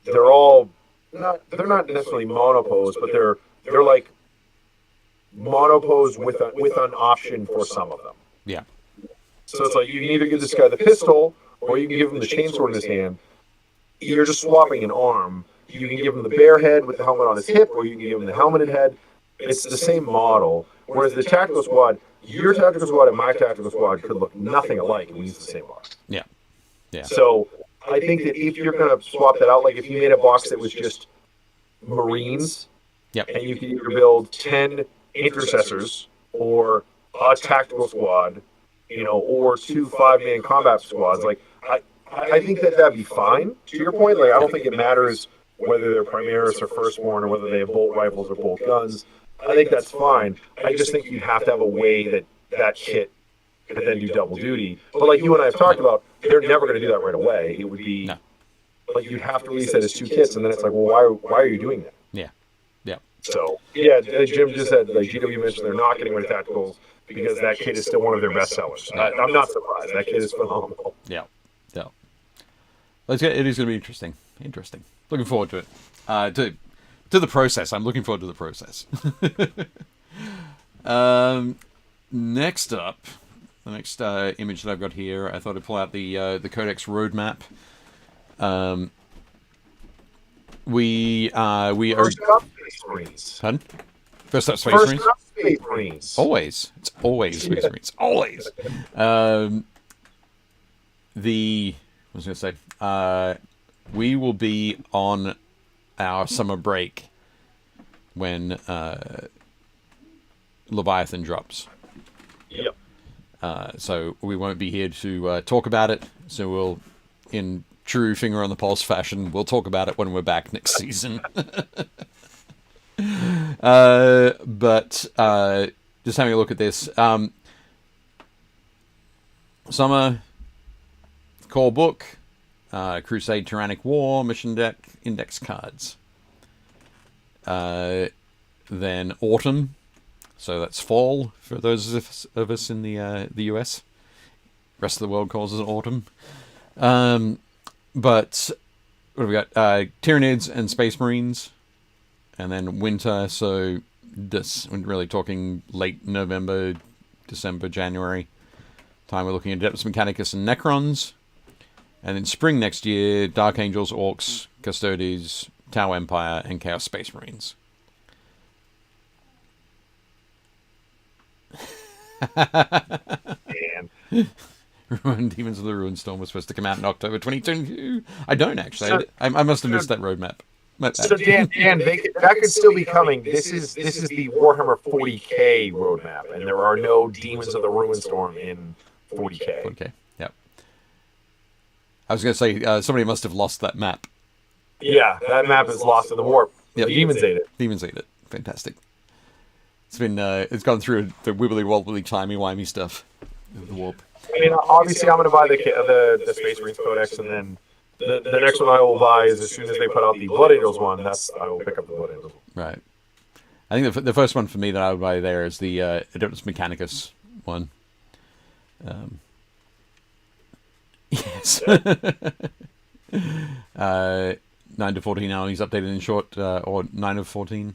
they're not necessarily monopose, but they're like monopose with an option for some of them. Yeah. So it's like you can either give this guy the pistol, or you can give him the chainsword in his hand. You're just swapping an arm. You can give him the bear head with the helmet on his hip, or you can give him the helmeted head. It's the same model. Whereas the tactical squad, your tactical squad and my tactical squad could look nothing alike, and we use the same box. Yeah. Yeah. So I think that if you're going to swap that out, like if you made a box that was just Marines, yep. and you could either build 10 intercessors or a tactical squad, or 2 5-man combat squads, like I think that'd be fine. To your point, like I don't think it matters whether they're Primaris or Firstborn or whether they have bolt rifles or bolt guns. I think that's fine. I just think you'd have to have a way that kit could then do double duty. But like you and I have talked about, they're never going to do that right away. It would be like you'd have to release that as 2 kits, and then it's like, well, why are you doing that? Yeah. Yeah. So yeah, Jim just said, like GW mentioned, they're not getting rid of tacticals because that kit is still one of their best sellers. I'm not surprised. That kit is phenomenal. Yeah. Yeah. It is going to be interesting. Interesting. Looking forward to it. To the process. I'm looking forward to the process. Next up, the next image that I've got here, I thought I'd pull out the Codex roadmap. We are. First up, Space Marines. Pardon? First up, Space Marines. First up, Space Marines. Always. It's always Space Marines. Always. I was going to say, we will be on our summer break when Leviathan drops. Yep. So we won't be here to talk about it. So we'll, in true finger on the pulse fashion, we'll talk about it when we're back next season. But just having a look at this. Summer core book, Crusade Tyrannic War, mission deck, index cards. Then autumn, so that's fall for those of us in the US. Rest of the world calls it autumn. But what have we got? Tyranids and Space Marines, and then winter. So this, we're really talking late November, December, January time. We're looking at Adeptus Mechanicus and Necrons. And in spring next year, Dark Angels, Orcs, Custodes, Tau Empire, and Chaos Space Marines. Man. Demons of the Ruinstorm was supposed to come out in October 2022. I don't actually. I must have missed that roadmap. So Dan, that could still be coming. This is the Warhammer 40k roadmap, and there are no Demons of the Ruinstorm in 40k. 40k. Yep. I was going to say somebody must have lost that map. Yeah, that map is lost in the warp. Yep. Demons ate it. Demons ate it. Fantastic. It's been it's gone through the wibbly wobbly timey wimey stuff of the warp. I mean, obviously, I'm going to buy the Space Marines Codex, and then the next one I will buy is as soon as they put out the Blood Angels one. I will pick up the Blood Angels. Right. I think the first one for me that I would buy there is the Adeptus Mechanicus one. Yes. 9 to 14 armies updated in short, or 9 of 14.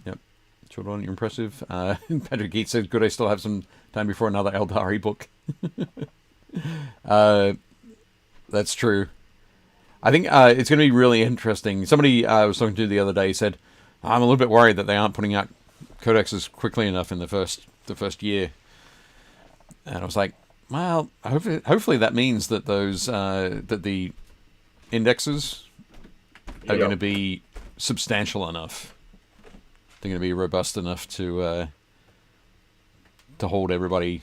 Yep. Short one, impressive. Patrick Geet says, good, I still have some time before another Eldari book. That's true. I think it's going to be really interesting. Somebody I was talking to the other day said, I'm a little bit worried that they aren't putting out codexes quickly enough in the first year. And I was like, well, hopefully that means that those that the indexes are going to be substantial enough. They're going to be robust enough to hold everybody.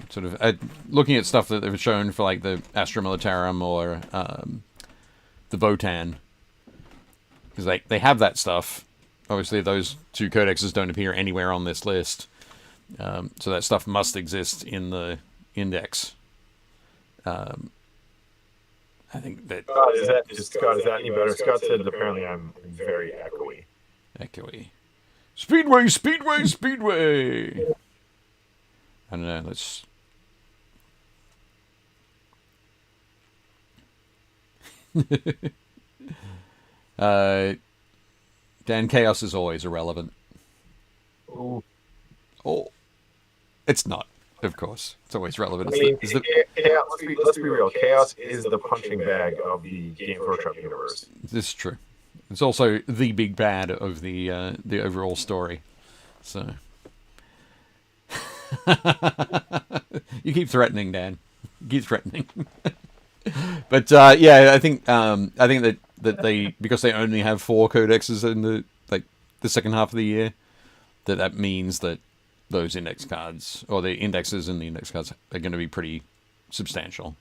Sort of looking at stuff that they've shown for like the Astra Militarum or the Votan. because they have that stuff. Obviously, those 2 codexes don't appear anywhere on this list, so that stuff must exist in the index. I think that. Is that any better? Scott said apparently I'm very echoey. Echoey. Speedway, speedway, speedway. I don't know. Let's. Dan, chaos is always irrelevant. Ooh. Oh, it's not. Of course, it's always relevant. I mean, let's be real. Chaos is the punching bag of the Games Workshop universe. This is true. It's also the big bad of the overall story. So you keep threatening, Dan. You keep threatening. But yeah, I think that they, because they only have 4 codexes in the second half of the year, that means that those index cards, or the indexes and the index cards, are going to be pretty substantial.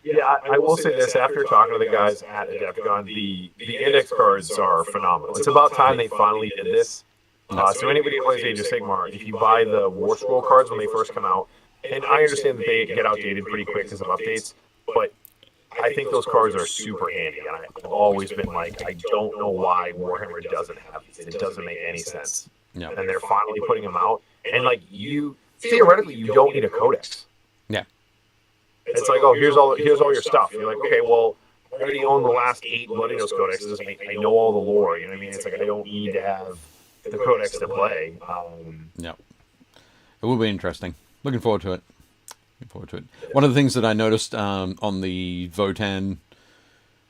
Yeah, I will say this, after talking to the guys at Adepticon, the index cards are phenomenal. It's about time they finally did this. So anybody who plays Age of Sigmar, if you buy the War Scroll cards when they first come out, and I understand that they get outdated pretty quick because of updates, but I think those cards are super handy, and I've always been like, I don't know why Warhammer doesn't have these. It doesn't make any sense. Yeah. And they're finally putting them out. And like, theoretically, you don't need a codex. Yeah. It's like, oh, here's all your stuff. You're like, okay, well, I already own the last 8 Blood Angels codexes. I know all the lore. You know what I mean? It's like, I don't need to have the codex to play. Yeah. It will be interesting. Looking forward to it. One of the things that I noticed on the Votan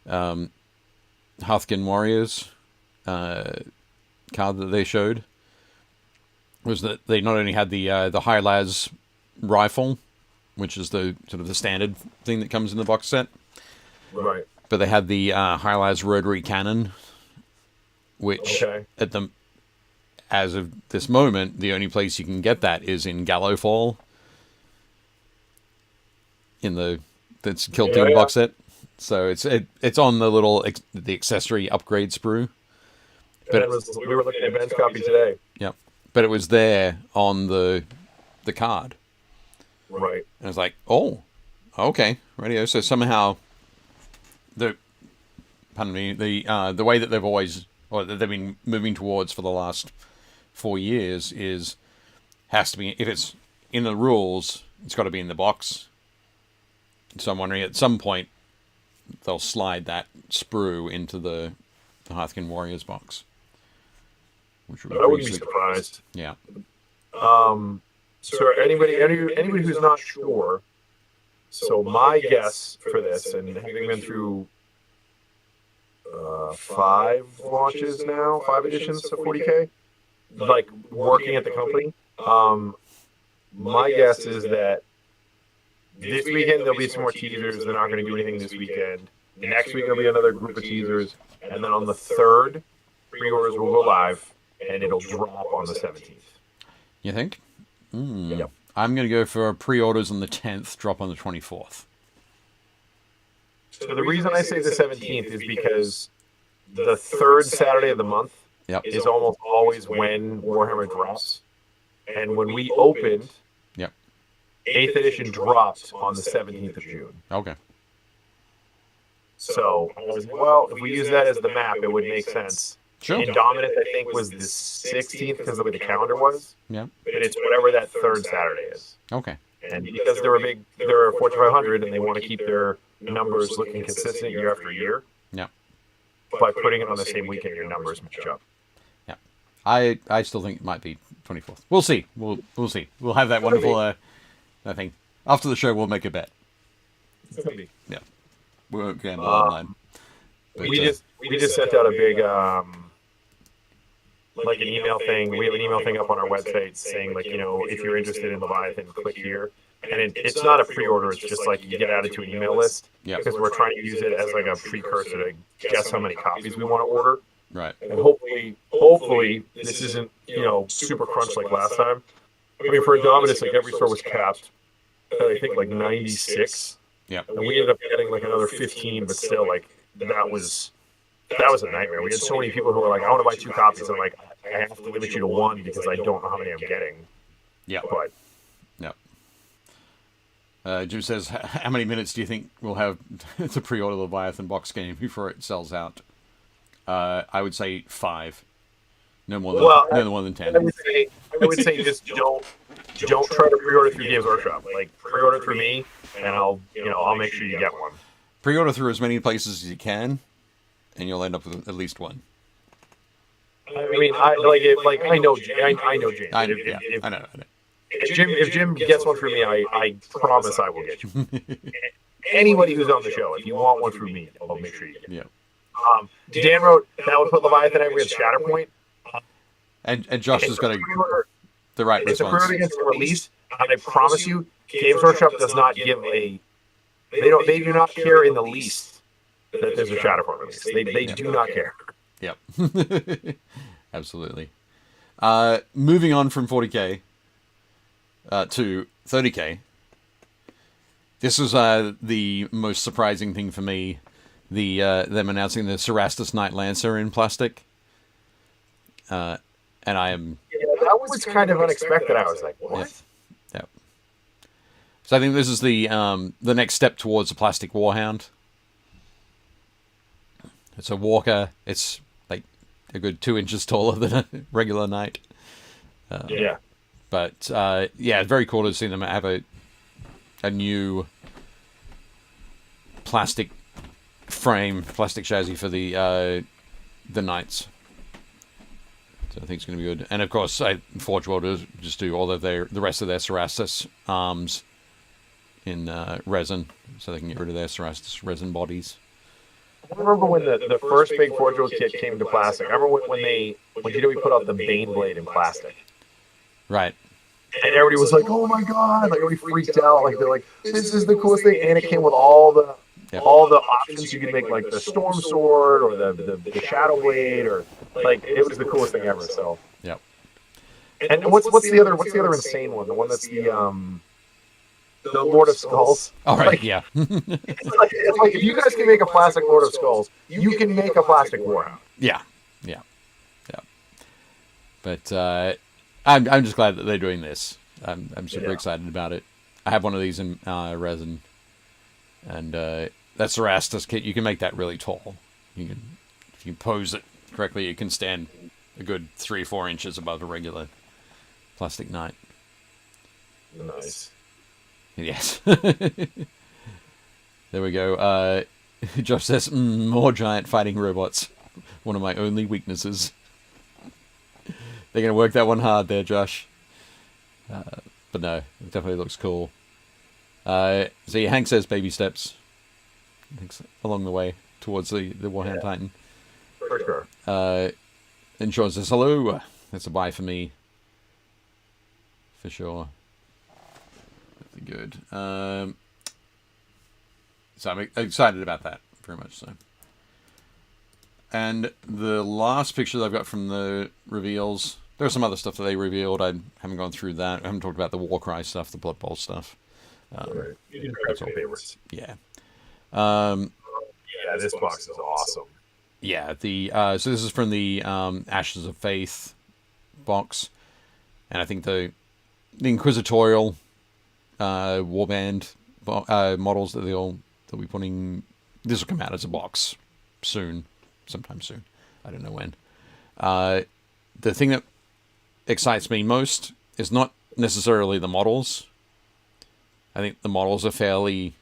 Hearthkin Warriors card that they showed was that they not only had the High Las rifle, which is the sort of the standard thing that comes in the box set, Right. but they had the High Las rotary cannon, which as of this moment, the only place you can get that is in Gallowfall. That's Kill Team box set, so it's on the accessory upgrade sprue. But we were looking at Ben's copy today. Yeah, but it was there on the card. Right. And I was like, oh, okay, radio. So somehow the way that they've been moving towards for the last 4 years has to be, if it's in the rules, it's got to be in the box. So I'm wondering at some point they'll slide that sprue into the Hearthkin Warriors box. Which would I wouldn't be surprised. Yeah. So anybody who's not sure, so my guess for this, and having been through 5 launches now, 5 editions of 40K, like working at the company, my guess is that this weekend there'll be some more teasers. They're not going to do anything this weekend. Next week there'll be another group of teasers, and then on the 3rd, pre-orders will go live, and it'll drop on the 17th. You think? Yep. I'm going to go for pre-orders on the 10th, drop on the 24th. So the reason I say the 17th is because the 3rd Saturday of the month is almost always when Warhammer drops. And when we opened, 8th edition dropped on the 17th of June. Okay. So I was like, well, if we use that as the map, it would make sense. Sure. Indominus, I think, was the 16th because of the way the calendar was. Yeah. But it's whatever that 3rd Saturday is. Okay. And because they're a Fortune 500 and they want to keep their numbers looking consistent year after year. Yeah. By putting it on the same weekend, your numbers match up. Yeah. I still think it might be 24th. We'll see. We'll see. We'll have that wonderful thing. After the show, we'll make a bet. Yeah. We won't gamble online. But, we just sent out a big like an email thing. We have an email thing up on our website saying, like, if you're interested in Leviathan, click here. And it's not a pre-order. It's just like you get added to an email list. Yeah. Because we're trying to use it as like a precursor to guess how many copies we want to order. Right. And hopefully this isn't, super crunch like last time. I mean, for Indominus, like every store was capped at, I think, like 96. Yeah. And we ended up getting like another 15, but still, like, that was that was a nightmare. We had so many people who were like, I want to buy 2 copies. I'm like, I have to limit you to 1 because I don't know how many I'm getting. Yeah. But Jim says, how many minutes do you think we'll have to pre-order the Leviathan box game before it sells out? I would say 5. No more than 10. I would say just don't try to pre-order through Games Workshop. Like, pre-order through me, and I'll make sure you get one. Pre-order through as many places as you can, and you'll end up with at least one. I mean, I know James. I know. If Jim gets one through me, I promise I will get you. Anybody who's on the show, if you want one through me, I'll make sure you get it. Yeah. Dan wrote that would put Leviathan every at Shatterpoint. And Josh has got the right it's response. It's a pre-order against the release, and I promise you, Games Workshop does not give a. They do not care in the least that there's a Shatterpoint release. They do not care. Yep. Absolutely. Moving on from 40K to 30K. This was the most surprising thing for me. Them announcing the Cerastus Knight Lancer in plastic. And I am... Yeah, that was kind of unexpected. I was like, what? Yeah. So I think this is the next step towards a plastic Warhound. It's a walker. It's like a good 2 inches taller than a regular knight. Yeah. But yeah, very cool to see them have a new plastic frame, plastic chassis for the knights. So I think it's going to be good. And of course, Forge World will just do all of the rest of their Cerastus arms in resin, so they can get rid of their Cerastus resin bodies. I remember when the first big Forge World kit came to plastic. I remember when GW put out the Bane Blade in plastic. Right. And everybody was like, "Oh my god!" Like everybody freaked out. Like they're like, "This is the coolest thing!" And it came with all the options you could make, like the Storm Sword or the Shadow Blade, or like it was the coolest thing ever. So. Yep. And what's the other insane one? The one that's the Lord of Skulls. All right. Like, yeah. it's like if you guys can make a plastic Lord of Skulls, you can make a plastic Warhound. Yeah. But I'm just glad that they're doing this. I'm super excited about it. I have one of these in resin, and that's the Cerastus kit. You can make that really tall. If you pose it correctly, it can stand a good 3 or 4 inches above a regular plastic knight. Nice. Yes. There we go. Josh says, more giant fighting robots. One of my only weaknesses. They're going to work that one hard there, Josh. But no, it definitely looks cool. See, Hank says baby steps. Thanks, along the way towards the Warhound Titan. For sure. And Sean says, hello. That's a buy for me. For sure. Definitely good. So I'm excited about that, very much so. And the last picture that I've got from the reveals, there's some other stuff that they revealed. I haven't gone through that. I haven't talked about the Warcry stuff, the Blood Bowl stuff. Right. You can grab some favorites. Yeah. Yeah, this box is awesome. Yeah, so this is from the Ashes of Faith box, and I think the Inquisitorial Warband models that they'll be putting. This will come out as a box soon, sometime soon. I don't know when. The thing that excites me most is not necessarily the models. I think the models are fairly.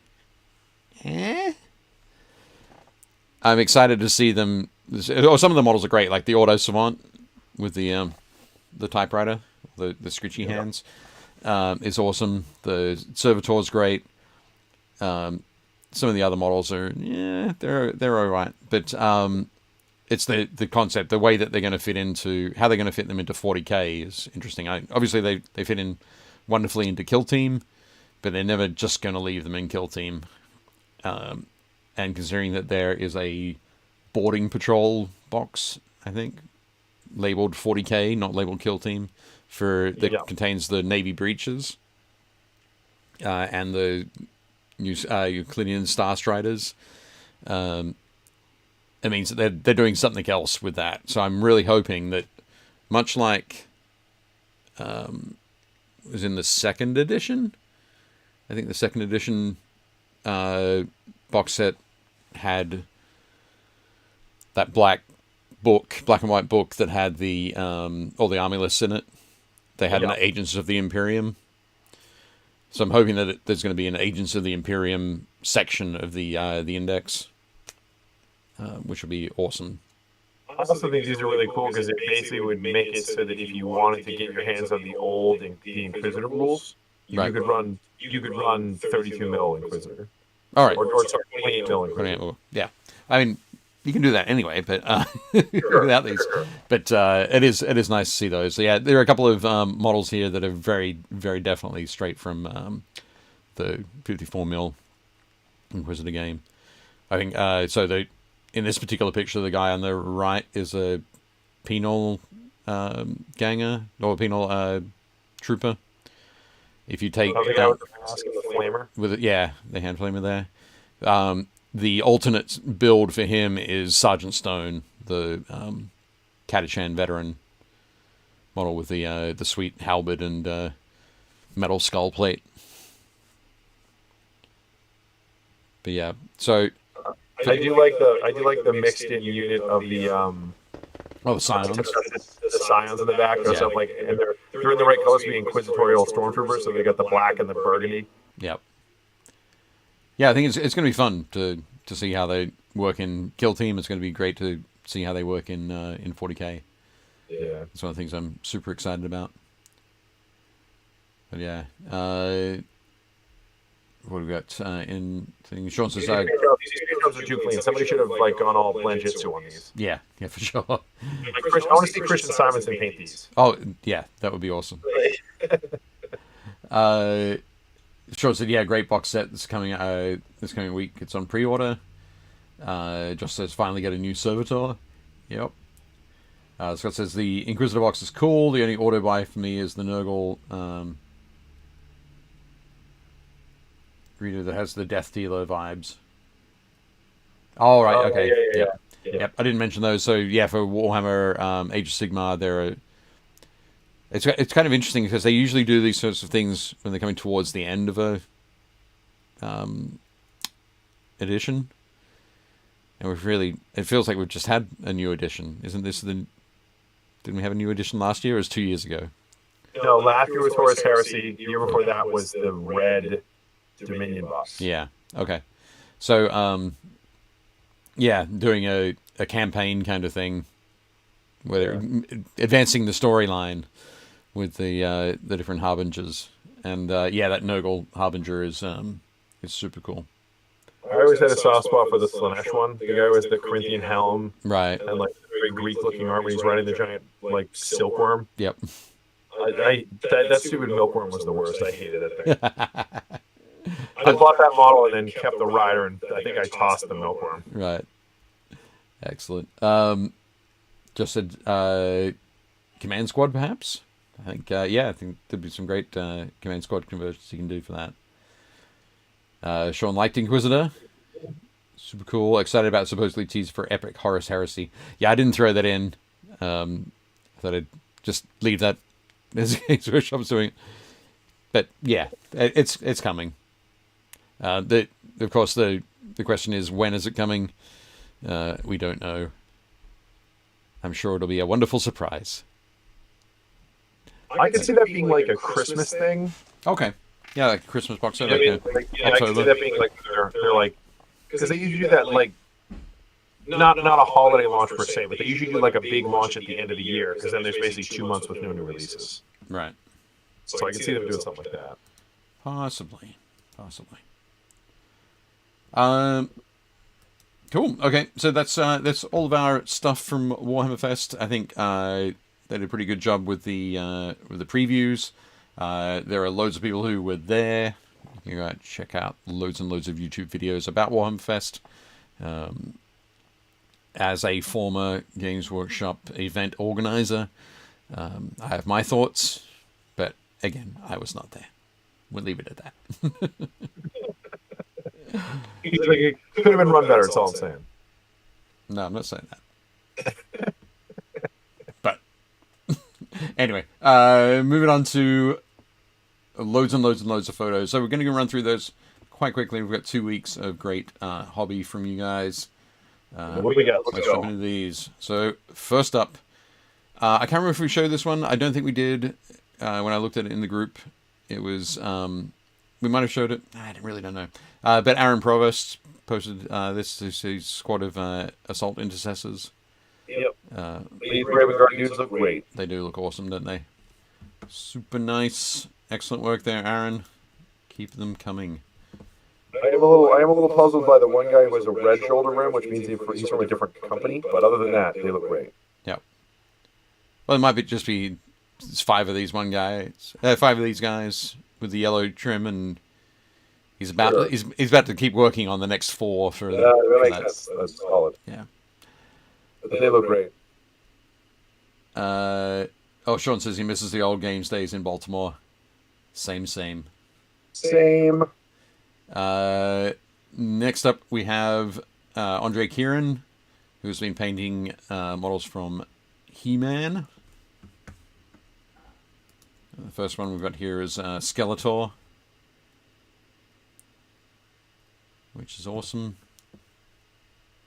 I'm excited to see them. Some of the models are great, like the Auto Savant with the typewriter, the scritchy hands. Is awesome. The Servitor's great. Some of the other models are they're all right, but it's the concept, the way that they're going to fit into how they're going to fit them into 40K is interesting. Obviously they fit in wonderfully into Kill Team, but they're never just going to leave them in Kill Team. And considering that there is a boarding patrol box, I think, labeled 40K, not labeled Kill Team, that contains the Navy breaches and the Euclidean Star Striders. it means that they're doing something else with that. So I'm really hoping that, much like it was in the second edition. I think the second edition box set had that black and white book that had the all the army lists in it. They had an Agents of the Imperium. So I'm hoping that there's going to be an Agents of the Imperium section of the index, which will be awesome. I also think these are really cool because it basically would make it so that if you wanted to get your hands on the old the Inquisitor rules, you could run 32 mil Inquisitor. All right. Or 28 mil Inquisitor. Yeah. I mean, you can do that anyway, but without these. But it is nice to see those. So, yeah, there are a couple of models here that are very, very definitely straight from the 54 mil Inquisitor game. I think so. In this particular picture, the guy on the right is a penal ganger or penal trooper. If you take the guy with the mask and the flamer, the hand flamer there. The alternate build for him is Sergeant Stone, the Catachan veteran model with the sweet halberd and metal skull plate. But yeah, so I do like the mixed in unit of the the Scions. The Scions in the back. There's stuff like, and they're in the right colors to be Inquisitorial Stormtroopers, so they got the black and the burgundy. Yep. Yeah, I think it's going to be fun to see how they work in Kill Team. It's going to be great to see how they work in 40K. Yeah, it's one of the things I'm super excited about. But yeah, what have we got in things? Sean says, these are too clean. Somebody should have gone all Blanjitsu on these. Yeah, for sure. I want to see Christian Simonson paint these. Oh yeah, that would be awesome. Sean said, yeah, great box set that's coming this coming week. It's on pre-order. Just says finally get a new servitor. Yep. Scott says the Inquisitor box is cool. The only auto buy for me is the Nurgle reader that has the Death Dealer vibes. Oh right, okay, yeah. Yep. I didn't mention those. So yeah, for Warhammer Age of Sigmar, it's kind of interesting because they usually do these sorts of things when they're coming towards the end of a edition, and it feels like we've just had a new edition. Isn't this didn't we have a new edition last year, or was it 2 years ago? No, last year was Horus Heresy. The year before that was the red Dominion box. Yeah. Okay. So doing a campaign kind of thing where they're advancing the storyline with the different harbingers, and that Nurgle harbinger is super cool. I always had a soft spot for the Slanesh one. The guy with the Corinthian helm, right, and the very Greek-looking armor. He's riding the giant silkworm. Yep. That stupid milkworm was the worst. I hated that thing. I bought that model and then kept the rider, and I think I tossed the milkworm. Right. Excellent. Just said Command Squad, perhaps. I think there'd be some great Command Squad conversions you can do for that. Sean liked Inquisitor. Super cool. Excited about supposedly teased for epic Horus Heresy. Yeah, I didn't throw that in. I thought I'd just leave that as Games Workshop's doing it. But yeah, it's coming. Of course, the question is, when is it coming? We don't know. I'm sure it'll be a wonderful surprise. I could see that being like a Christmas thing. Okay. Yeah, like a Christmas box set. I could see that being like they're like, because they usually do that not a holiday launch per se, but they usually do like a big launch at the end of the year, because then there's basically 2 months with no new releases. Right. So I can see them doing something like that. Possibly. Cool. Okay, so that's all of our stuff from Warhammer Fest. I think they did a pretty good job with the previews. There are loads of people who were there. You can go out and check out loads and loads of YouTube videos about Warhammer Fest. As a former Games Workshop event organizer, I have my thoughts, but again, I was not there. We'll leave it at that. It could have been run better, that's all I'm saying. No, I'm not saying that. But anyway, moving on to loads and loads and loads of photos. So we're going to run through those quite quickly. We've got 2 weeks of great hobby from you guys. What do we got? Let's jump into these. So first up, I can't remember if we showed this one. I don't think we did. When I looked at it in the group, it was we might have showed it. I really don't know. But Aaron Provost posted this to his squad of assault intercessors. Yep. These Raven Guard dudes look great. They do look awesome, don't they? Super nice. Excellent work there, Aaron. Keep them coming. I am a little puzzled by the one guy who has a red shoulder rim, which means he's from a different company. But other than that, they look great. Yep. Well, it might just be it's 5 of these one guys, 5 of these guys with the yellow trim, and he's about to, he's about to keep working on the next 4 for. That makes sense. That's solid. Yeah. But they look great. Sean says he misses the old games days in Baltimore. Same. Next up, we have Andre Kieran, who's been painting models from He-Man. The first one we've got here is Skeletor, which is awesome.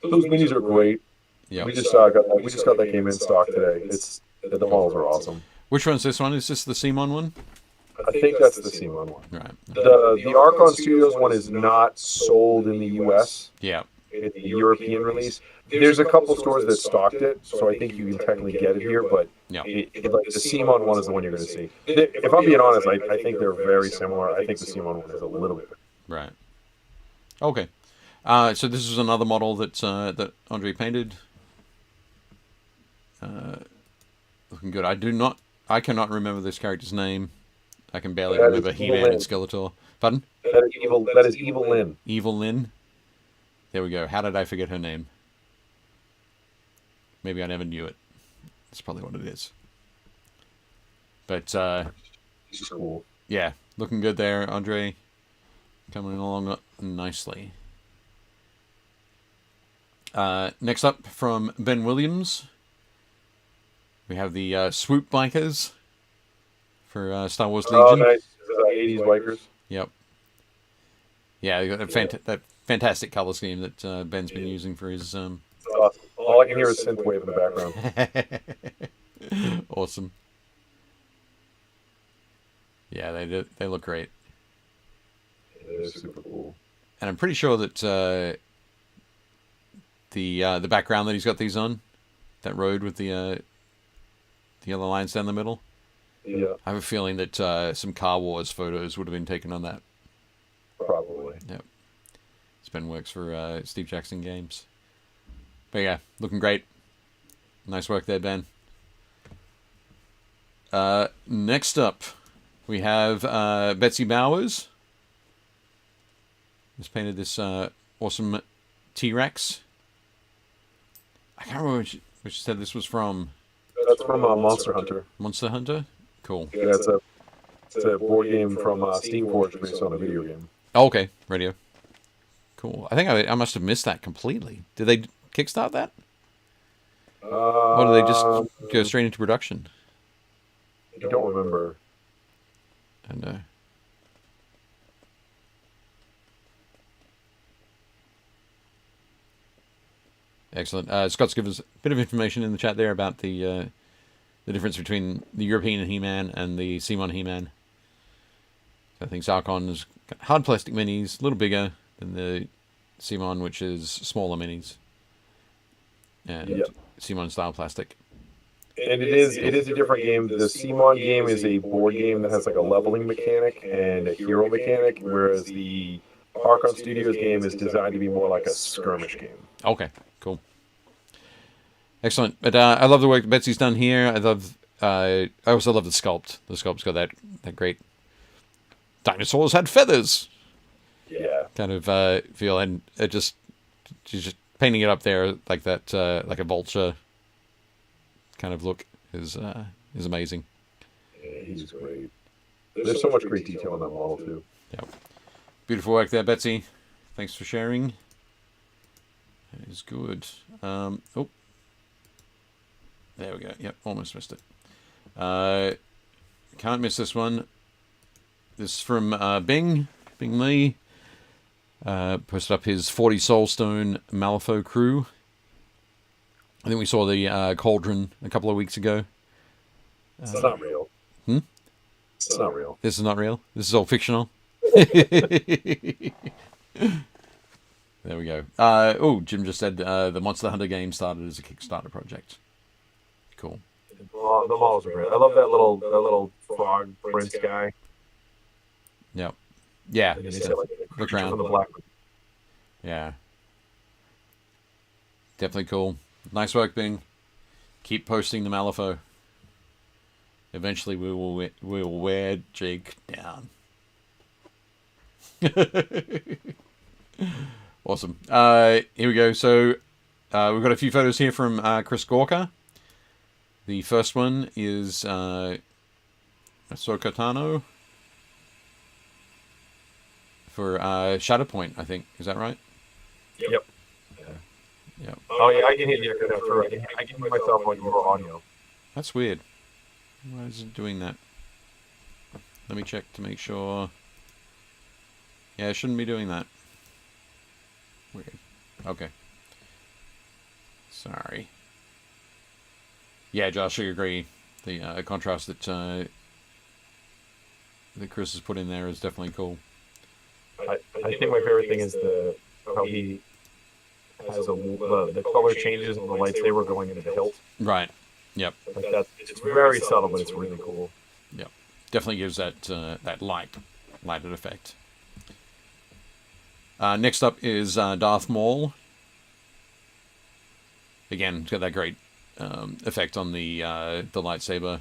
Those minis are great. Yeah, we just got that game in stock today. The models are awesome. Which one's this one? Is this the Simon one? I think that's the Simon one. Right. The Archon Studios one is not sold in the U.S. Yeah. It's the European release. There's a couple stores that stocked it, so I think you can technically get it here. But yeah, the Simon one is the one you're going to see. If I'm being honest, I think they're very similar. I think the Simon one is a little bit. Right. Okay. So this is another model that Andre painted. Looking good. I cannot remember this character's name. I can barely remember He-Man and Skeletor. Pardon? That is Evil Lyn. Evil Lyn. There we go. How did I forget her name? Maybe I never knew it. That's probably what it is. But she's cool. Yeah, looking good there, Andre. Coming along nicely. Next up from Ben Williams, we have the Swoop Bikers for Star Wars Legion. Oh, nice. 80s bikers. Yep. Yeah, you got that fantastic color scheme that Ben's been using for his. Awesome. All I can hear is synthwave in the background. Awesome. Yeah, they look great. Yeah, they're super cool. And I'm pretty sure that the background that he's got these on, that road with the yellow lines down the middle. Yeah. I have a feeling that some Car Wars photos would have been taken on that. Probably. Yep. Ben works for Steve Jackson Games. But yeah, looking great. Nice work there, Ben. Next up, we have Betsy Bowers. Just painted this awesome T-Rex. I can't remember which said this was from. That's from Monster Hunter. Monster Hunter? Cool. Yeah, it's a board game from Steamforge based on a video game. Oh, okay, radio. Cool. I think I must have missed that completely. Did they kickstart that? Or did they just go straight into production? I don't remember. I know. Excellent. Scott's given us a bit of information in the chat there about the difference between the European He-Man and the Simon He-Man. I think Zarkon's got hard plastic minis, a little bigger than the Simon, which is smaller minis. And Simon style plastic. And it is a different game. The Simon game is a board game that has like a leveling mechanic and a hero mechanic, whereas the Archon Studios game is designed to be more like a skirmish game. Okay, cool. Excellent. But I love the work that Betsy's done here. I also love the sculpt. The sculpt's got that great dinosaurs had feathers. Yeah. Kind of feel, and she's just painting it up there like that, like a vulture kind of look is amazing. Yeah, he's great. There's so much great detail in that model too. Yep. Beautiful work there, Betsy. Thanks for sharing. That is good. Oh. There we go. Yep, almost missed it. Can't miss this one. This is from Bing Lee. Posted up his 40 Soulstone Malifaux crew. I think we saw the Cauldron a couple of weeks ago. It's not real. It's not real. This is not real? This is all fictional? There we go. Jim just said the Monster Hunter game started as a Kickstarter project. Cool. The models are great. I love that little frog prince guy. Yep. Yeah. And he's got, like, a Look creature around. from the black. Yeah. Definitely cool. Nice work, Bing. Keep posting the Malifaux. Eventually we will wear Jake down. Awesome. Here we go. So we've got a few photos here from Chris Gorka. The first one is Ahsoka Tano for Shatterpoint, I think. Is that right? Yep. Yep. Oh yeah, I can hear you through. I can hear myself on your audio. That's weird. Why is it doing that? Let me check to make sure. Yeah, it shouldn't be doing that. Weird. Okay. Sorry. Yeah, Josh, I agree. The contrast that Chris has put in there is definitely cool. I think my favorite thing is how he has the color changes and the lightsaber going into the hilt. Right. Yep. Like that, it's very subtle, but it's really cool. Yep. Definitely gives that lighted effect. Next up is Darth Maul. Again, it's got that great effect on the lightsaber.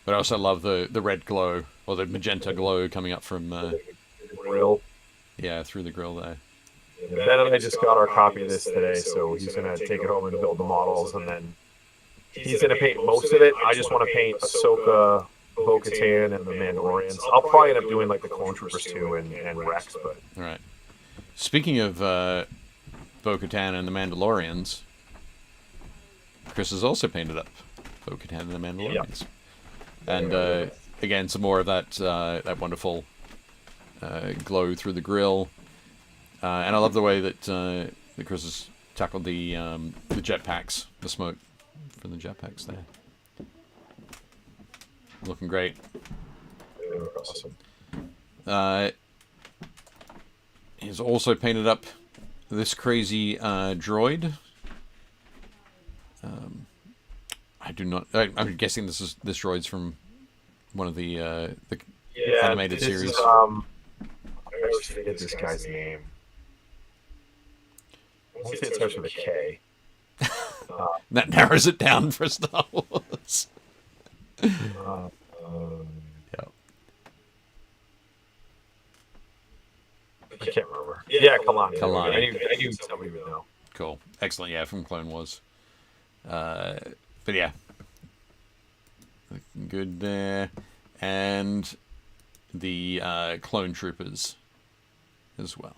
But I also love the red glow, or the magenta glow coming up from The grill. yeah, through the grill there. Ben and I just got our copy of this today, so he's gonna take it home and build the models, and then he's gonna paint most of it. I just want to paint Ahsoka, Bo-Katan, and the Mandalorians. I'll probably end up doing like the Clone Troopers too, and Rex. But All right. Speaking of Bo-Katan and the Mandalorians, Chris has also painted up Bo-Katan and the Mandalorians. And again, some more of that wonderful glow through the grill. And I love the way that Chris has tackled the jetpacks, the smoke from the jetpacks there. Looking great. awesome. He's also painted up this crazy droid. I do not. I'm guessing this droid's from one of the animated this series. Is, I always forget this guy's name. I want to say it starts with a K. That narrows it down for Star Wars. Yeah. I can't remember. Yeah, Kalani. Kalani. I knew somebody would know. Cool. Excellent. Yeah, from Clone Wars. But yeah. Looking good there. And the Clone Troopers as well.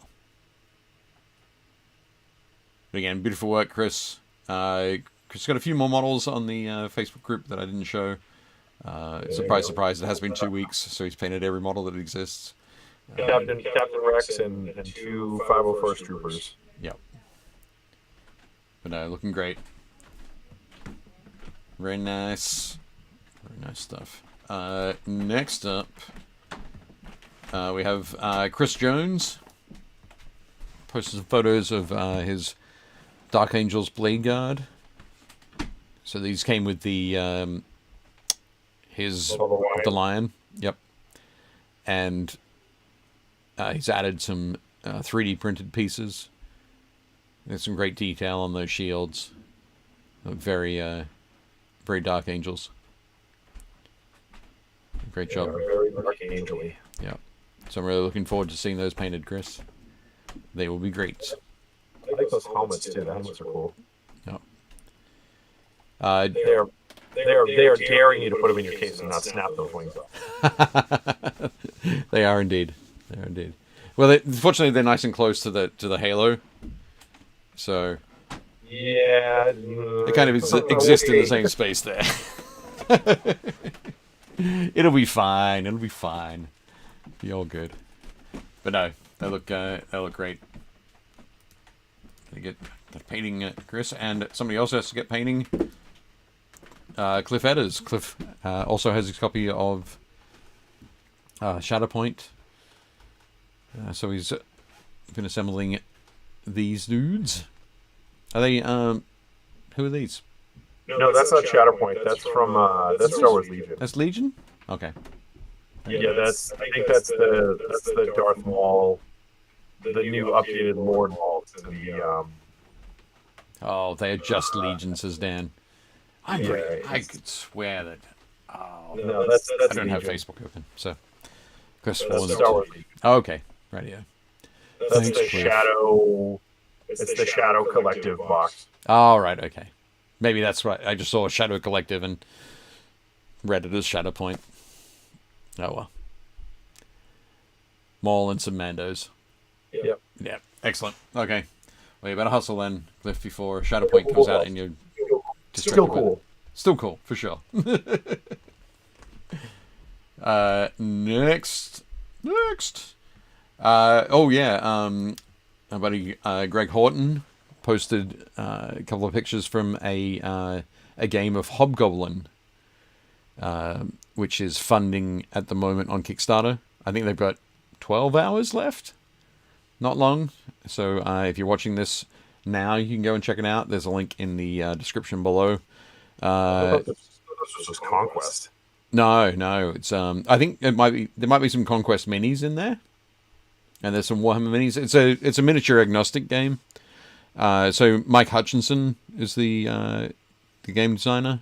But again, beautiful work, Chris. Chris got a few more models on the Facebook group that I didn't show. Surprise, surprise, it has been 2 weeks, so he's painted every model that exists. Captain Rex and 2 501st Troopers. Yep. But no, looking great. Very nice. Very nice stuff. Next up, we have Chris Jones. Posted some photos of his Dark Angels Blade Guard. So these came with the the lion. Yep. And he's added some 3D printed pieces. There's some great detail on those shields. Very Dark Angels. Great job. Very Dark Angel-y. Yeah. So I'm really looking forward to seeing those painted, Chris. They will be great. I like those helmets too. The helmets are cool. Yep. They are daring you to put them in your case and not snap those wings off. They are indeed. They are indeed. Well, fortunately, they're nice and close to the halo, So Yeah. they kind of exist in the same space there. It'll be fine. It'll be fine. Be all good. But no, they look great. They get painting, Chris, and somebody else has to get painting. Cliff Edders. Cliff also has his copy of Shatterpoint. So he's been assembling these dudes. Are they? Who are these? No, that's not Shatterpoint. That's from that's Star Wars Legion. That's Legion. Okay. Yeah, I think that's the Darth Maul, the new updated Lord Maul to the Oh, they are just Legion, says Dan. I could swear that. Oh, no, that's I don't have Legion. Facebook open, so. Chris That's Warren. Star Wars Legion. Oh, okay, radio. That's Thanks, the Cliff. Shadow. It's the Shadow Collective box. All right, okay. Maybe that's right. I just saw Shadow Collective and read it as Shatterpoint. Oh well. Maul and some Mandos. Yep. Yeah, excellent. Okay. Well, you better hustle then, Cliff, before Shatterpoint comes out and you're distracted Still with cool. it. Still cool, for sure. Next. Oh yeah, our buddy Greg Horton posted a couple of pictures from a game of Hobgoblin, which is funding at the moment on Kickstarter. I think they've got 12 hours left. Not long. So if you're watching this now, you can go and check it out. There's a link in the description below. This was just Conquest. No. It's I think there might be some Conquest minis in there, and there's some Warhammer minis. It's a miniature agnostic game. So Mike Hutchinson is the game designer.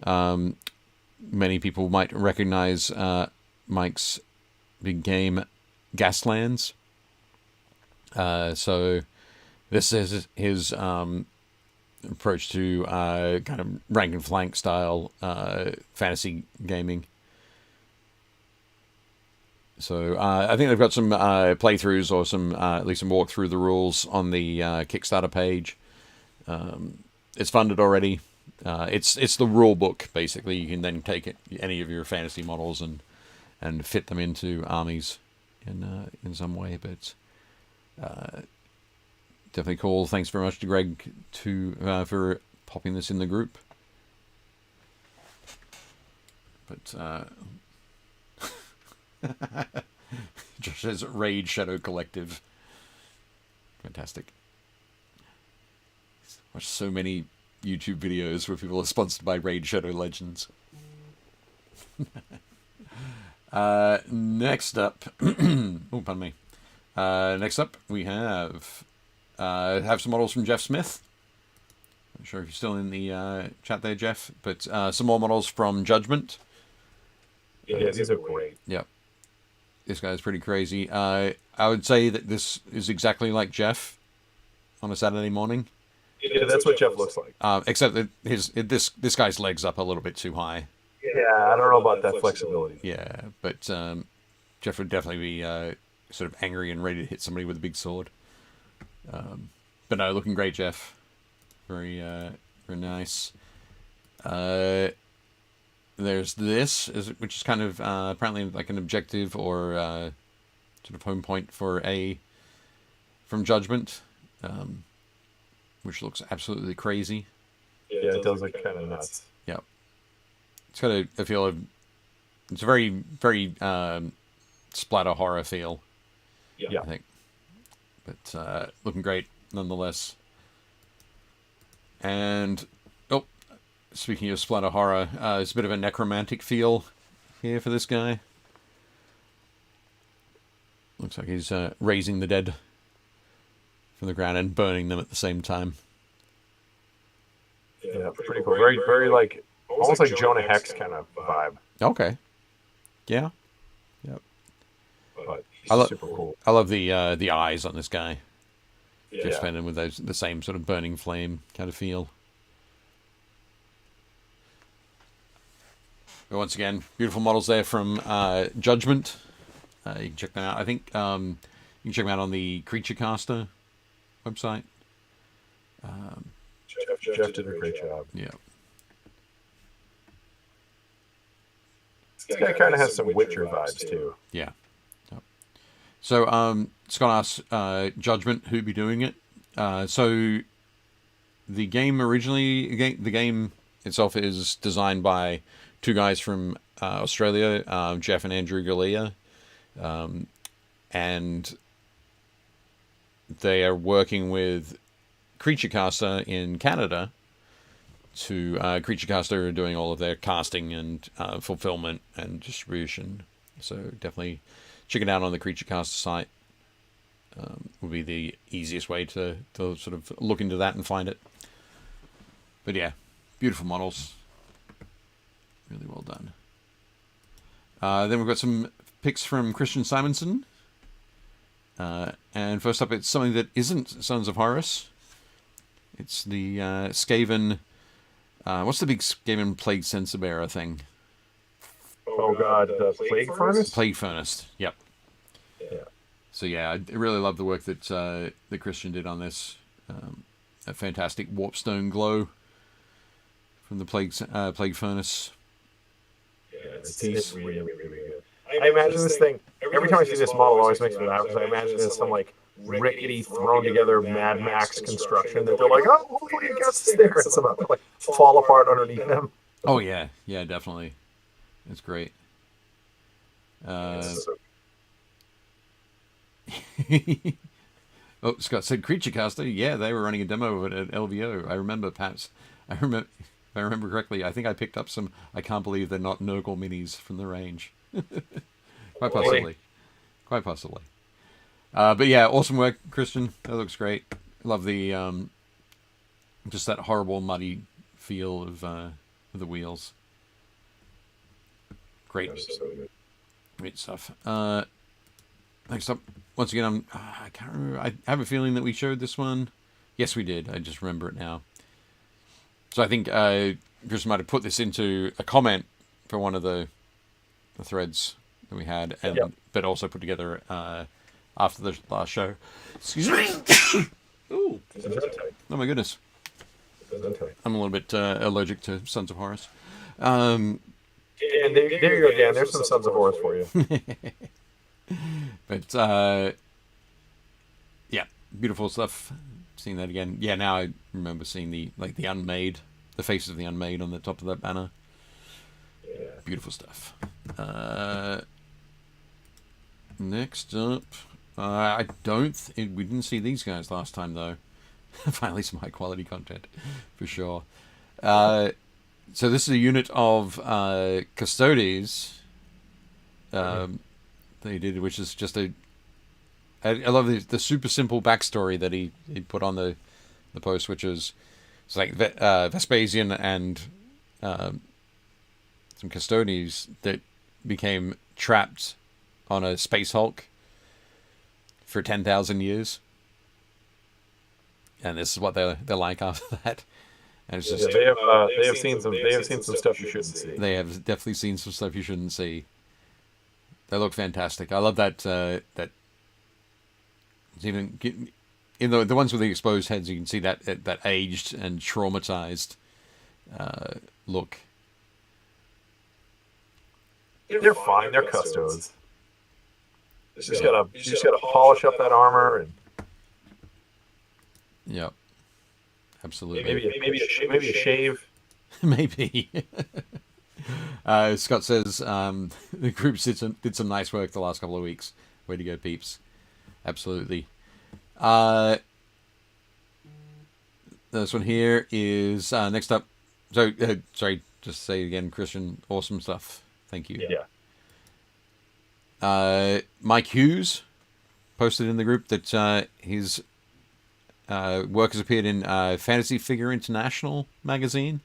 Many people might recognize Mike's big game Gaslands. So this is his approach to kind of rank and flank style fantasy gaming. So I think they've got some playthroughs or some at least some walk through the rules on the Kickstarter page. It's funded already. It's the rule book basically. You can then take any of your fantasy models and fit them into armies in some way. But definitely cool. Thanks very much to Greg for popping this in the group. But Josh says Raid Shadow Collective. Fantastic. Watch so many YouTube videos where people are sponsored by Raid Shadow Legends. Next up, oh, pardon me. Next up, we have some models from Jeff Smith. Not sure if you're still in the chat there, Jeff, but some more models from Judgment. Yeah, these are great. Yep. This guy's pretty crazy. I would say that this is exactly like Jeff on a Saturday morning. Yeah, that's what Jeff looks like. Except that this guy's legs up a little bit too high. Yeah, I don't know about that flexibility. Yeah, but Jeff would definitely be sort of angry and ready to hit somebody with a big sword. But no, looking great, Jeff. Very nice. There's this, which is kind of apparently like an objective or sort of home point from Judgment, which looks absolutely crazy. Yeah, it does look kind of nuts. Yep. It's got a feel of... It's a very, very splatter horror feel, Yeah. I think. But looking great, nonetheless. And... Oh, speaking of splatter horror, it's a bit of a necromantic feel here for this guy. Looks like he's raising the dead from the ground and burning them at the same time. Yeah, pretty cool. Very, very like... Almost like Jonah Hex kind of vibe. Okay. Yeah. Yep. But he's super cool. I love the eyes on this guy. Yeah. Just painted with the same sort of burning flame kind of feel. But once again, beautiful models there from Judgment. You can check them out. I think you can check them out on the Creature Caster website. Jeff did a great job. Yeah. This guy kind of has some Witcher vibes too. Yeah. Yep. So Scott asks, Judgment, who be doing it? So the game originally, the game itself is designed by two guys from Australia, Jeff and Andrew Galea, and they are working with Creature Caster in Canada. To Creature Caster are doing all of their casting and fulfillment and distribution. So definitely check it out on the Creature Caster site. Would be the easiest way to sort of look into that and find it. But yeah, beautiful models. Really well done. Then we've got some picks from Christian Simonson. And first up, it's something that isn't Sons of Horus. It's the Skaven... what's the big Skaven Plague Sensor Bearer thing? Oh god, the Plague Furnace? Plague Furnace, yep. Yeah. So yeah, I really love the work that that Christian did on this. A fantastic warpstone glow from the Plague Furnace. Yeah, it's really, really good. I imagine this thing, every time I see this model, it always makes me laugh, because I imagine it's some, like, rickety, thrown-together Mad Max construction that they're like, oh, hopefully it gets there, and somehow like, fall apart underneath them. Oh, yeah. Yeah, definitely. It's great. Oh, Scott said Creature Caster. Yeah, they were running a demo of it at LVO. I remember, perhaps. If I remember correctly, I think I picked up some. I can't believe they're not Nurgle minis from the range. Quite possibly. Quite possibly. But yeah, awesome work, Christian. That looks great. Love the just that horrible muddy feel of the wheels. Great. Great stuff. Next up, once again, I can't remember. I have a feeling that we showed this one. Yes, we did. I just remember it now. So I think Chris might have put this into a comment for one of the threads that we had, and but also put together after the last show. Excuse me. Ooh. Oh my goodness. I'm a little bit allergic to Sons of Horus. And there you go, Dan. There's some Sons of Horus for you. But yeah, beautiful stuff. Seeing that again. Yeah, now I remember seeing the unmade, the faces of the unmade on the top of that banner. Yeah. Beautiful stuff. Next up, we didn't see these guys last time though. Finally, some high quality content for sure. So this is a unit of Custodes. They did, which is just I love the super simple backstory that he put on the post, which is it's like Vespasian and some Custodes that became trapped on a space Hulk for 10,000 years, and this is what they're like after that. And it's just they have seen some stuff you shouldn't see. They have definitely seen some stuff you shouldn't see. They look fantastic. I love that that even in the ones with the exposed heads, you can see that aged and traumatized look. They're fine. They're Custodes. You just gotta polish up that armor and. Yep. Absolutely. Maybe a shave. Maybe. Scott says the group did some nice work the last couple of weeks. Way to go, peeps. Absolutely. This one here is next up. So, sorry, just say it again, Christian. Awesome stuff. Thank you. Yeah. Mike Hughes posted in the group that his work has appeared in Fantasy Figure International magazine,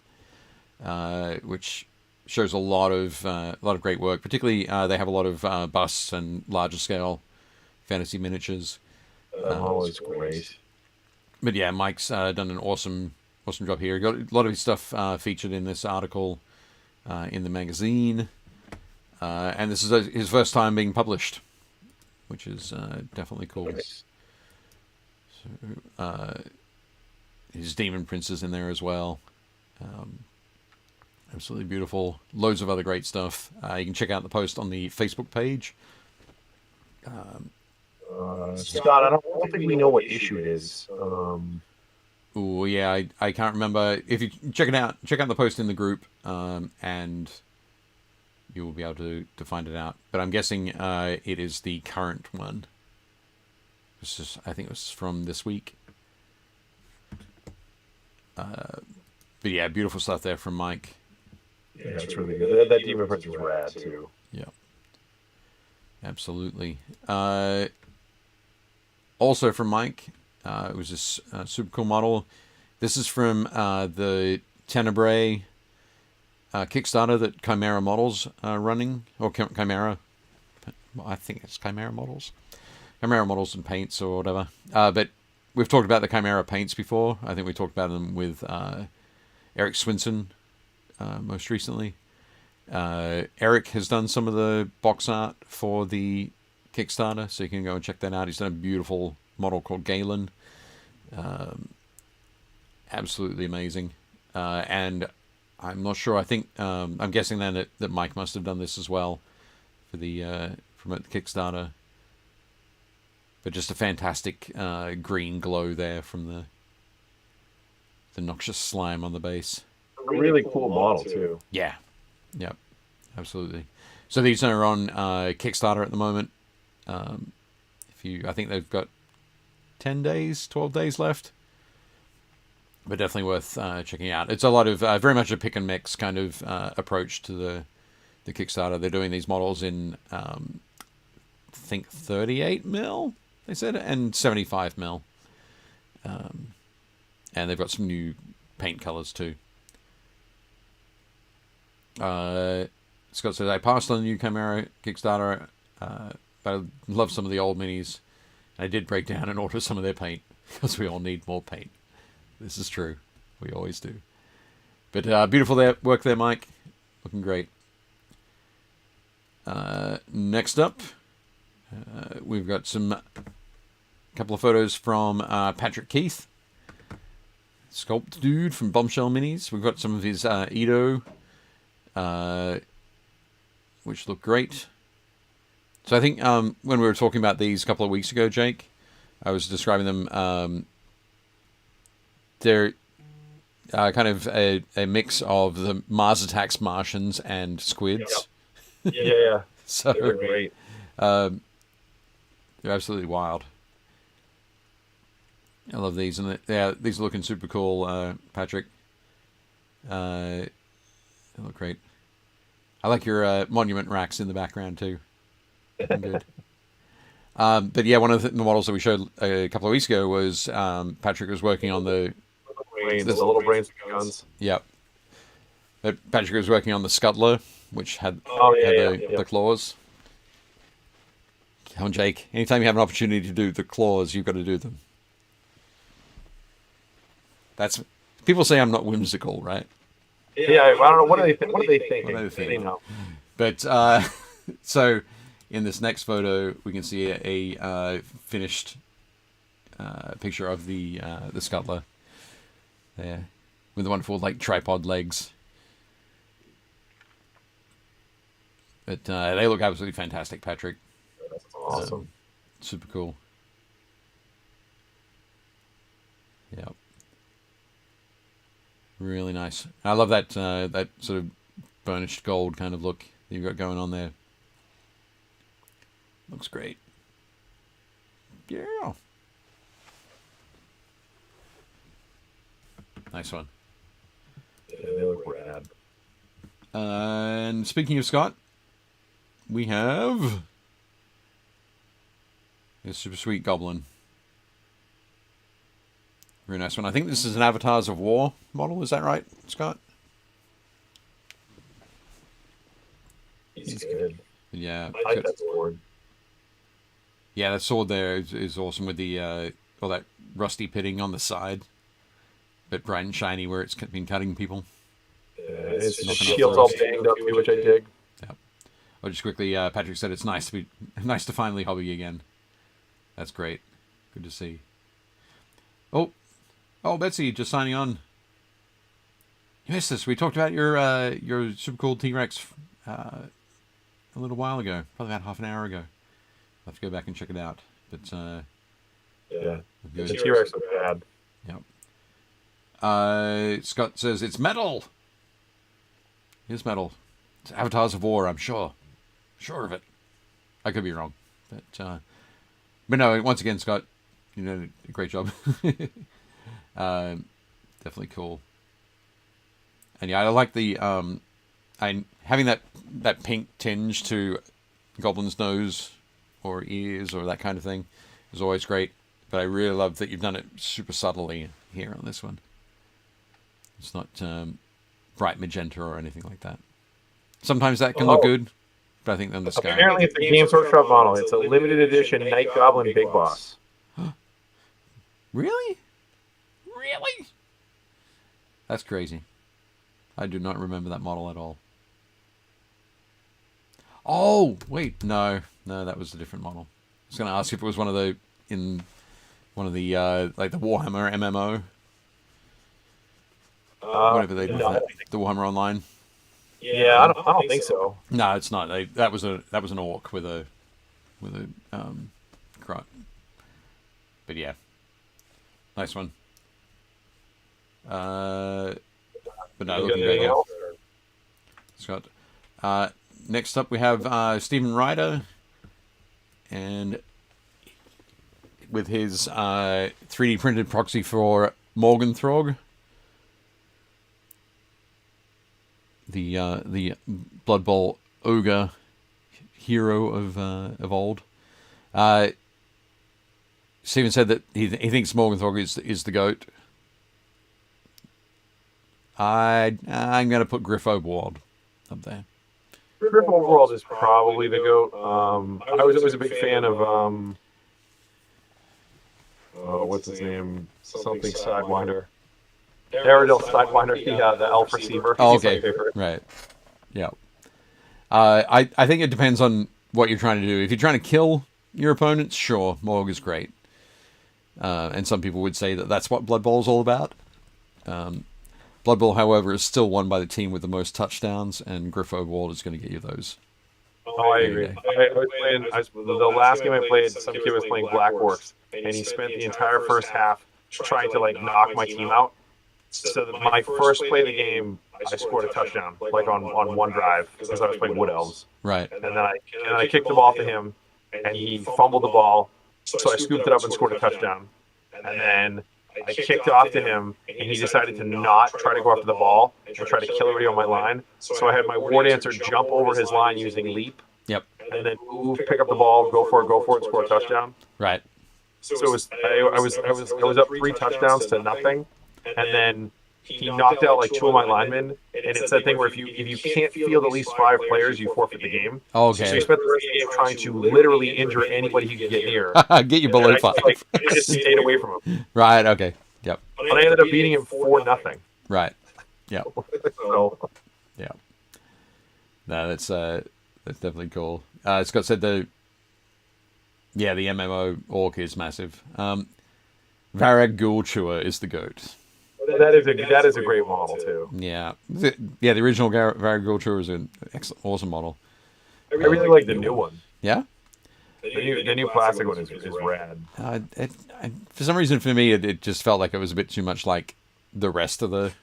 which shows a lot of great work. Particularly, they have a lot of busts and larger scale fantasy miniatures. Always great. But yeah, Mike's done an awesome job here. He got a lot of his stuff featured in this article in the magazine, and this is his first time being published, which is definitely cool. Nice. So, his Demon Prince is in there as well. Absolutely beautiful. Loads of other great stuff. You can check out the post on the Facebook page. Scott, I don't think we know what issue it is. Oh yeah, I can't remember. If you check out the post in the group, and you will be able to find it out. But I'm guessing it is the current one. I think it was from this week. But yeah, beautiful stuff there from Mike. Yeah, it's really good. That Demon Prince is rad too. Yeah, absolutely. Also from Mike, it was this super cool model. This is from the Tenebrae Kickstarter that Chimera Models are running, or Chimera. Well, I think it's Chimera Models. Chimera Models and Paints or whatever. But we've talked about the Chimera Paints before. I think we talked about them with Eric Swinson most recently. Eric has done some of the box art for the Kickstarter, so you can go and check that out. He's done a beautiful model called Galen. Absolutely amazing. And I'm not sure. I think I'm guessing then that Mike must have done this as well for the from the Kickstarter. But just a fantastic green glow there from the noxious slime on the base. A really cool model too. Yeah. Yep. Absolutely. So these are on Kickstarter at the moment. I think they've got 10 days, 12 days left. But definitely worth checking out. It's a lot of very much a pick and mix kind of approach to the Kickstarter. They're doing these models in I think 38 mil, they said, and 75 mil. And they've got some new paint colors too. Scott says, I passed on the new Chimera Kickstarter, but I love some of the old minis. I did break down and order some of their paint because we all need more paint. This is true. We always do. But beautiful work there, Mike. Looking great. Next up, we've got a couple of photos from Patrick Keith, sculpt dude from Bombshell Minis. We've got some of his Edo, which look great. So I think when we were talking about these a couple of weeks ago, Jake, I was describing them. They're kind of a mix of the Mars Attacks Martians and squids. Yep. Yeah. So they're great. They're absolutely wild. I love these, and these are looking super cool, Patrick. They look great. I like your monument racks in the background too. Good. But yeah, one of the models that we showed a couple of weeks ago was Patrick was working on the little brains guns. Yep. But Patrick was working on the Scuttler, which had the claws. Come on, Jake. Anytime you have an opportunity to do the claws, you've got to do them. People say I'm not whimsical, right? Yeah, I don't know. What do they think? What do they think? They know. But so in this next photo, we can see a finished picture of the Scuttler there with the wonderful tripod legs. But they look absolutely fantastic, Patrick. That's awesome. Super cool. Yep. Really nice. I love that that sort of burnished gold kind of look that you've got going on there. Looks great. Yeah. Nice one. Yeah, they look rad. And speaking of Scott, we have a super sweet goblin. Very nice one. I think this is an Avatars of War model. Is that right, Scott? He's good. Yeah. I like that sword. Yeah, that sword there is awesome with the all that rusty pitting on the side, but bright and shiny where it's been cutting people. His shield's all banged up too, which I dig. Yeah. Oh, just quickly, Patrick said it's nice to finally hobby again. That's great. Good to see. Oh, Oh, Betsy, just signing on. You missed this. We talked about your super cool T-Rex a little while ago, probably about half an hour ago. I'll have to go back and check it out. But yeah, the T-Rex look bad. Yep. Scott says it's metal. It is metal. It's Avatars of War. I'm sure of it. I could be wrong, but no. Once again, Scott, you did a great job. Definitely cool. And yeah, I like the having that pink tinge to Goblin's nose or ears or that kind of thing is always great. But I really love that you've done it super subtly here on this one. It's not bright magenta or anything like that. Sometimes that can look good, but I think on the sky. Apparently, it's a Games Workshop model. It's a limited edition Night Goblin Big Boss. Really? That's crazy. I do not remember that model at all. Oh, wait, no, that was a different model. I was going to ask if it was one of the like the Warhammer MMO. Whatever they do, the Warhammer Online. Yeah, I don't think so. No, it's not. That was an orc with a crot. But yeah, nice one. But no, looking great. Yeah. Scott. Next up, we have Stephen Ryder, and with his 3D printed proxy for Morgenthau, the Blood Bowl ogre hero of old. Stephen said that he thinks Morgenthau is the GOAT. I'm going to put Griff Oberwald up there. Griff Oberwald is probably the GOAT. I was always a big fan of what's his name? Something Sidewinder. Aerodel Sidewinder, the elf receiver. Oh, okay. Right. Yeah. I think it depends on what you're trying to do. If you're trying to kill your opponents, sure, Morg is great. And some people would say that that's what Blood Bowl is all about. Blood Bowl, however, is still won by the team with the most touchdowns, and Griff Oberwald is going to get you those. Oh, I agree. The last game I played, some kid was playing Black Orcs, and he spent the entire first half trying to knock my team out. So my first play of the game, I scored a touchdown, on one drive, because I was playing Wood Elves. Right. And then I kicked the ball to him, and he fumbled the ball, so I scooped it up and scored a touchdown. And then I kicked off to him, and he decided to not try to go after the ball and try to kill everybody on my line. So I had my War Dancer jump over his line using leap. Yep. And then move, pick up the ball, go for it, score a touchdown. Right. So it was I was up 3 touchdowns to nothing, and then he knocked out 2 of my linemen. And it's that thing where if you can't field at least 5 players, you forfeit the game. Okay. So you spent the rest of the game trying to literally injure anybody you could get near. Get you below 5. I just stayed away from him. Right. Okay. Yep. But I ended up beating him 4-0. Right. Yep. So. Yeah. No, that's definitely cool. Scott said the MMO orc is massive. Varag Ghoul-Chewer is the GOAT. That is a great model too. Yeah. The original Varag Ghoul-Chewer is an awesome model. I really like the new one. Yeah? The new plastic one is rad. For some reason, for me, it just felt like it was a bit too much like the rest of the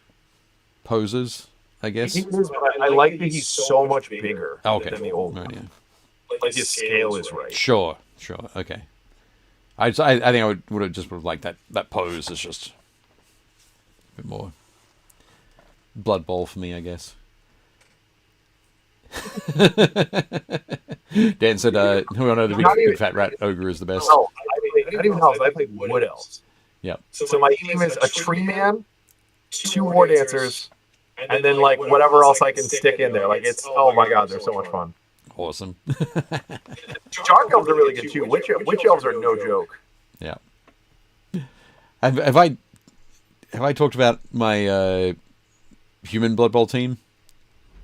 poses, I guess. I like that he's so much bigger than the old one. Yeah. His scale is right. Sure. Okay. I think I would have just liked that pose is just a bit more Blood Bowl for me, I guess. Dan said, "Who I know the big fat rat ogre is the best." No, not even Elves. I played Wood Elves. Yep. So my team is a Tree Man, 2 War Dancers, and then whatever else I can stick in there. It's oh my god, they're so much fun. Awesome. Dark Elves are really good too. Witch Elves are no joke. Yeah. Have I talked about my human Blood Bowl team?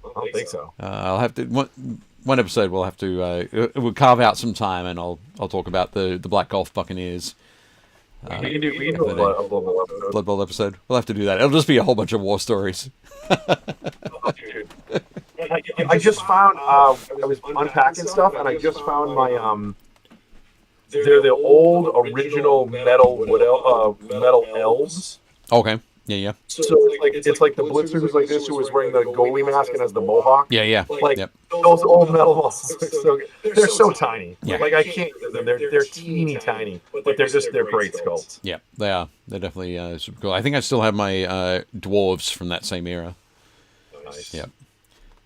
I don't think so. I'll have to one episode. We'll have to we'll carve out some time, and I'll talk about the Black Golf Buccaneers. We can do a Blood Bowl episode. Blood Bowl episode. We'll have to do that. It'll just be a whole bunch of war stories. I just found I was unpacking stuff, and I just found my they're the old original metal elves. Okay. Yeah. So it's like the Blitzer who's like this, who was wearing the goalie mask and has the mohawk. Yeah. Like Yep. those old metal models. They're so tiny. Yeah. Like I can't use them. They're teeny tiny, but they're great sculpts. Yeah, they are. They're definitely super cool. I think I still have my dwarves from that same era. Nice. Yeah,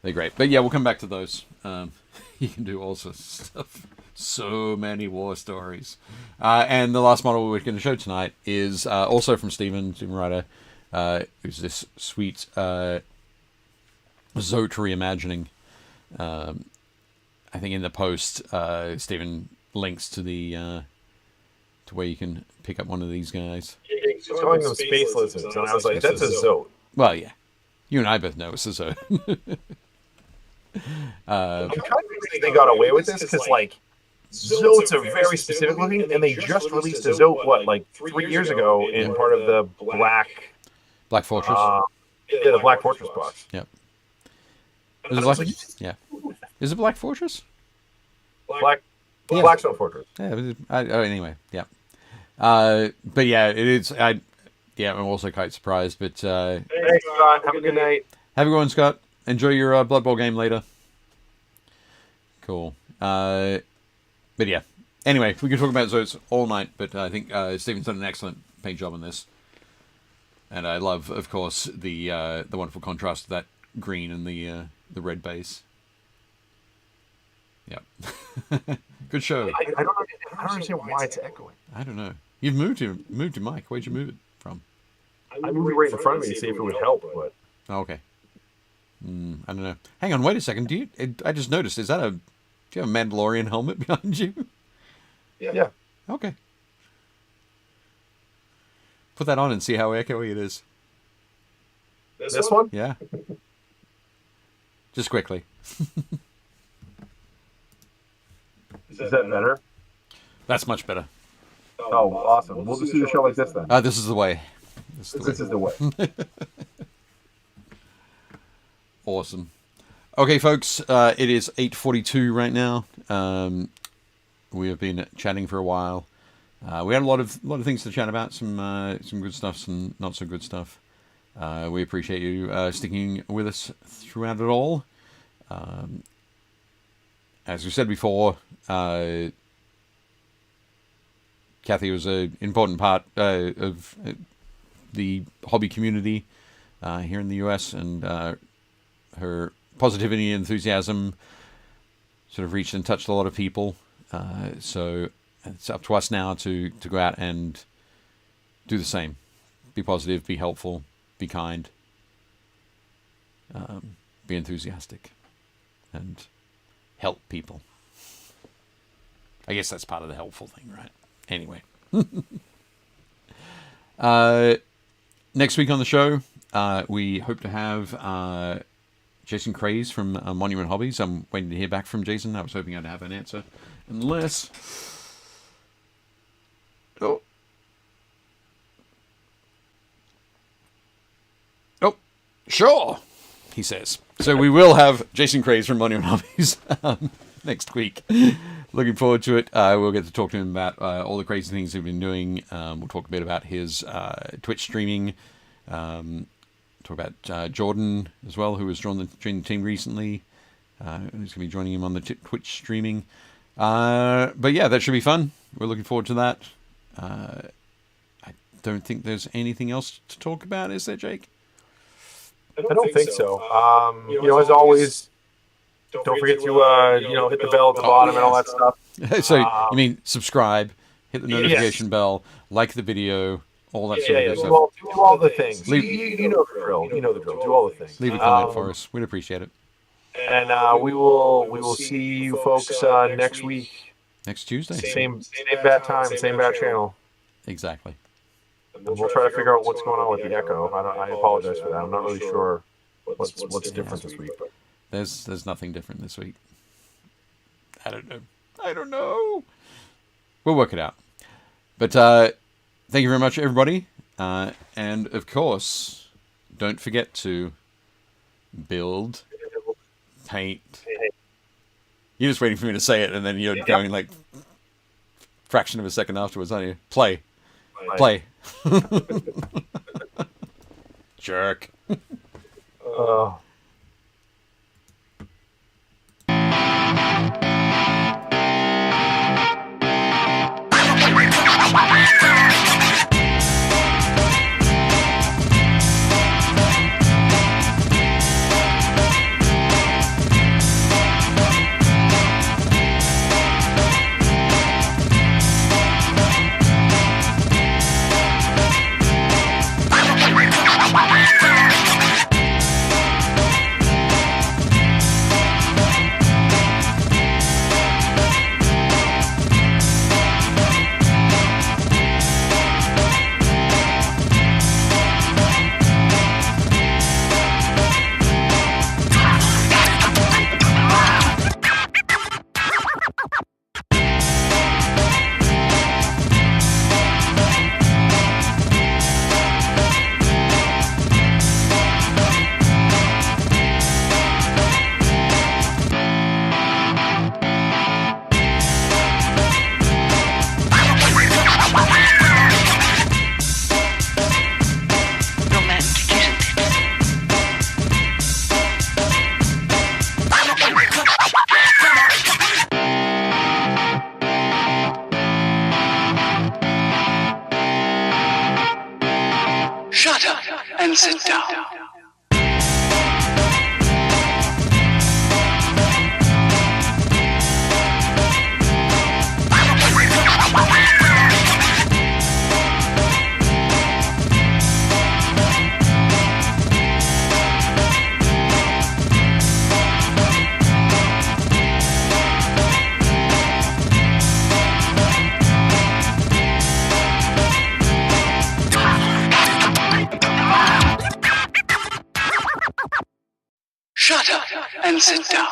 they're great. But yeah, we'll come back to those. You can do all sorts of stuff. So many war stories. And the last model we're going to show tonight is also from Stephen Ryder, who's this sweet Zote reimagining. I think in the post, Stephen links to the to where you can pick up one of these guys. He's calling them space lizards, and I was like, that's a Zote. Well, yeah. You and I both know it's a Zote. I'm kind of thinking they got away with this because, like, Zotes are very specific looking, and they just released a Zote, like 3 years ago in part of the Black Fortress. The Black Fortress box. Yep. Is it Black? Yeah. Is it Black Fortress? Blackstone Fortress. Yeah. Anyway. Yeah. But yeah, it is. I'm also quite surprised. But Thanks, Scott. Have a good night. Have a good one, Scott. Enjoy your Blood Bowl game later. Cool. But yeah. Anyway, we can talk about Zotes all night, but I think Stephen's done an excellent paint job on this. And I love, of course, the wonderful contrast of that green and the red base. Yeah. Good show. I don't understand why it's echoing. I don't know. You've moved your mic. Where'd you move it from? I moved it right in front of me to see if it would help, but... Oh, okay. I don't know. Hang on, wait a second. I just noticed, do you have a Mandalorian helmet behind you? Yeah. Okay. Put that on and see how echoey it is. This one? Yeah. Just quickly. Is that better? That's much better. Oh, awesome. We'll just do the show like this then. This is the way. This is the way. Awesome. Okay, folks, it is 8:42 right now. We have been chatting for a while. We had a lot of things to chat about. Some good stuff, some not so good stuff. We appreciate you sticking with us throughout it all. As we said before, Cathy was an important part of the hobby community here in the US, and her positivity and enthusiasm sort of reached and touched a lot of people. So it's up to us now to go out and do the same. Be positive, be helpful, be kind, be enthusiastic, and help people. I guess that's part of the helpful thing, right? Anyway. Next week on the show, we hope to have Jason Craze from Monument Hobbies. I'm waiting to hear back from Jason. I was hoping I'd have an answer. Unless... Oh, sure, he says. So we will have Jason Craze from Monument Hobbies next week. Looking forward to it. We'll get to talk to him about all the crazy things he's been doing. We'll talk a bit about his Twitch streaming. Talk about Jordan as well, who has joined the team recently. Who's going to be joining him on the Twitch streaming. But yeah, that should be fun. We're looking forward to that. I don't think there's anything else to talk about, is there, Jake? I don't think so. As always, don't forget to hit the bell at the bottom and all that stuff. So you mean subscribe, hit the notification bell, like the video, all that sort of good stuff. Do all the things. You know the drill. You know the drill. Do all the things. Leave a comment for us. We'd appreciate it. And we will see you folks next week. Next Tuesday. Same bad time, same bad channel. Exactly. And we'll try to figure out what's going on with the echo. I apologize for that. I'm not really sure what's different this week. But there's nothing different this week. I don't know. We'll work it out. But thank you very much, everybody. And of course, don't forget to build, paint. You're just waiting for me to say it, and then you're going like fraction of a second afterwards, aren't you? Play. Jerk. Shut up and sit down. Shut up and sit down.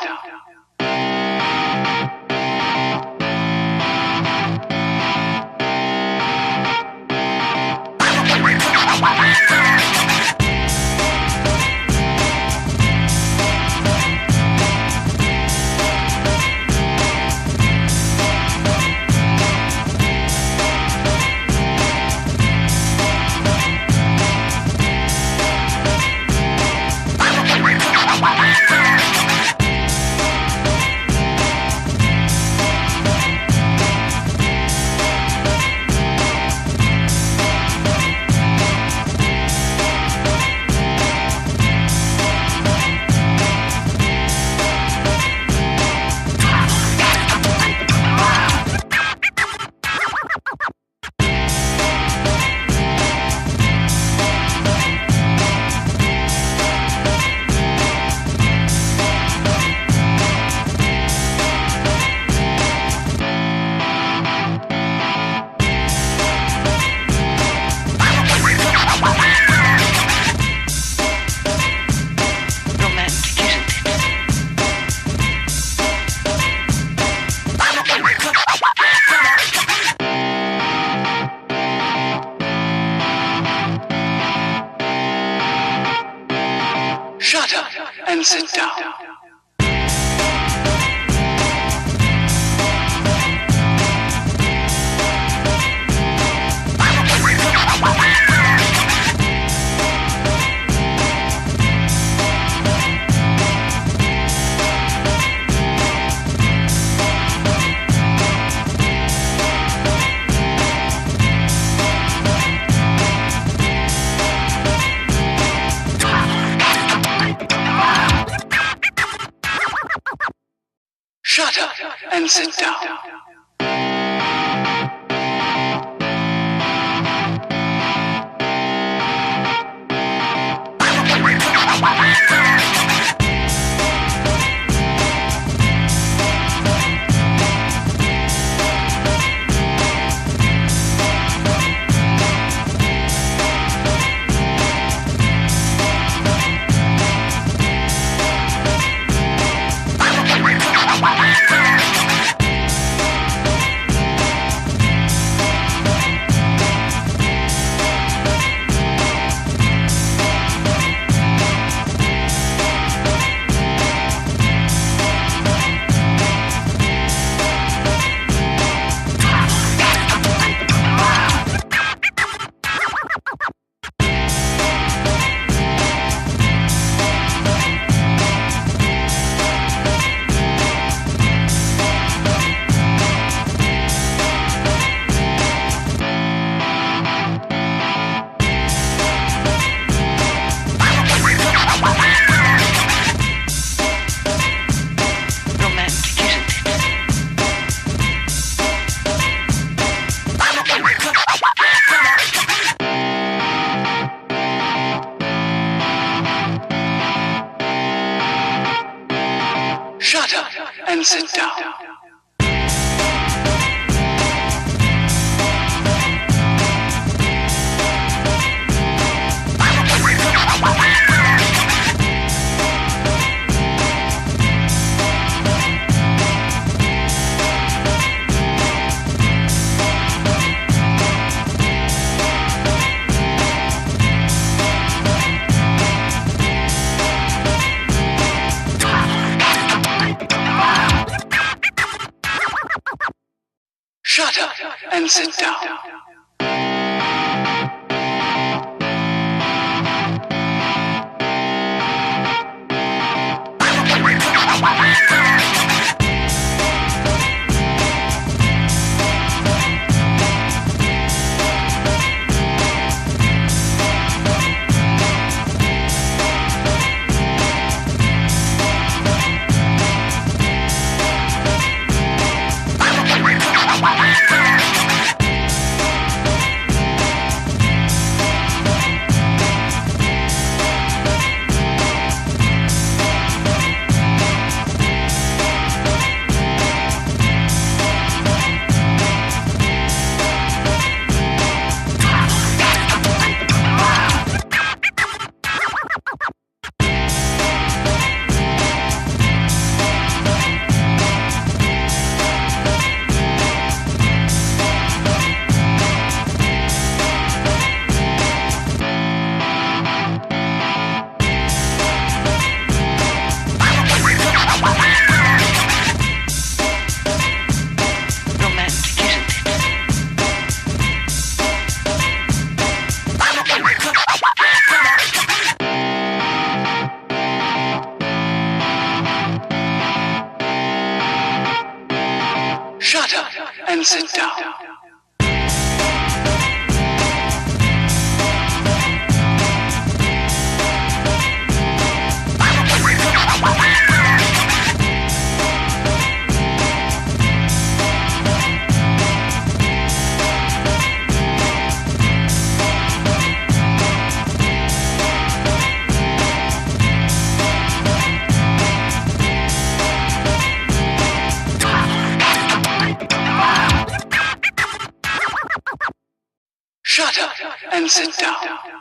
Shut up and sit down. Shut up and sit down. up and sit down. Shut up and sit down. Shut up and sit down. Shut up and sit down.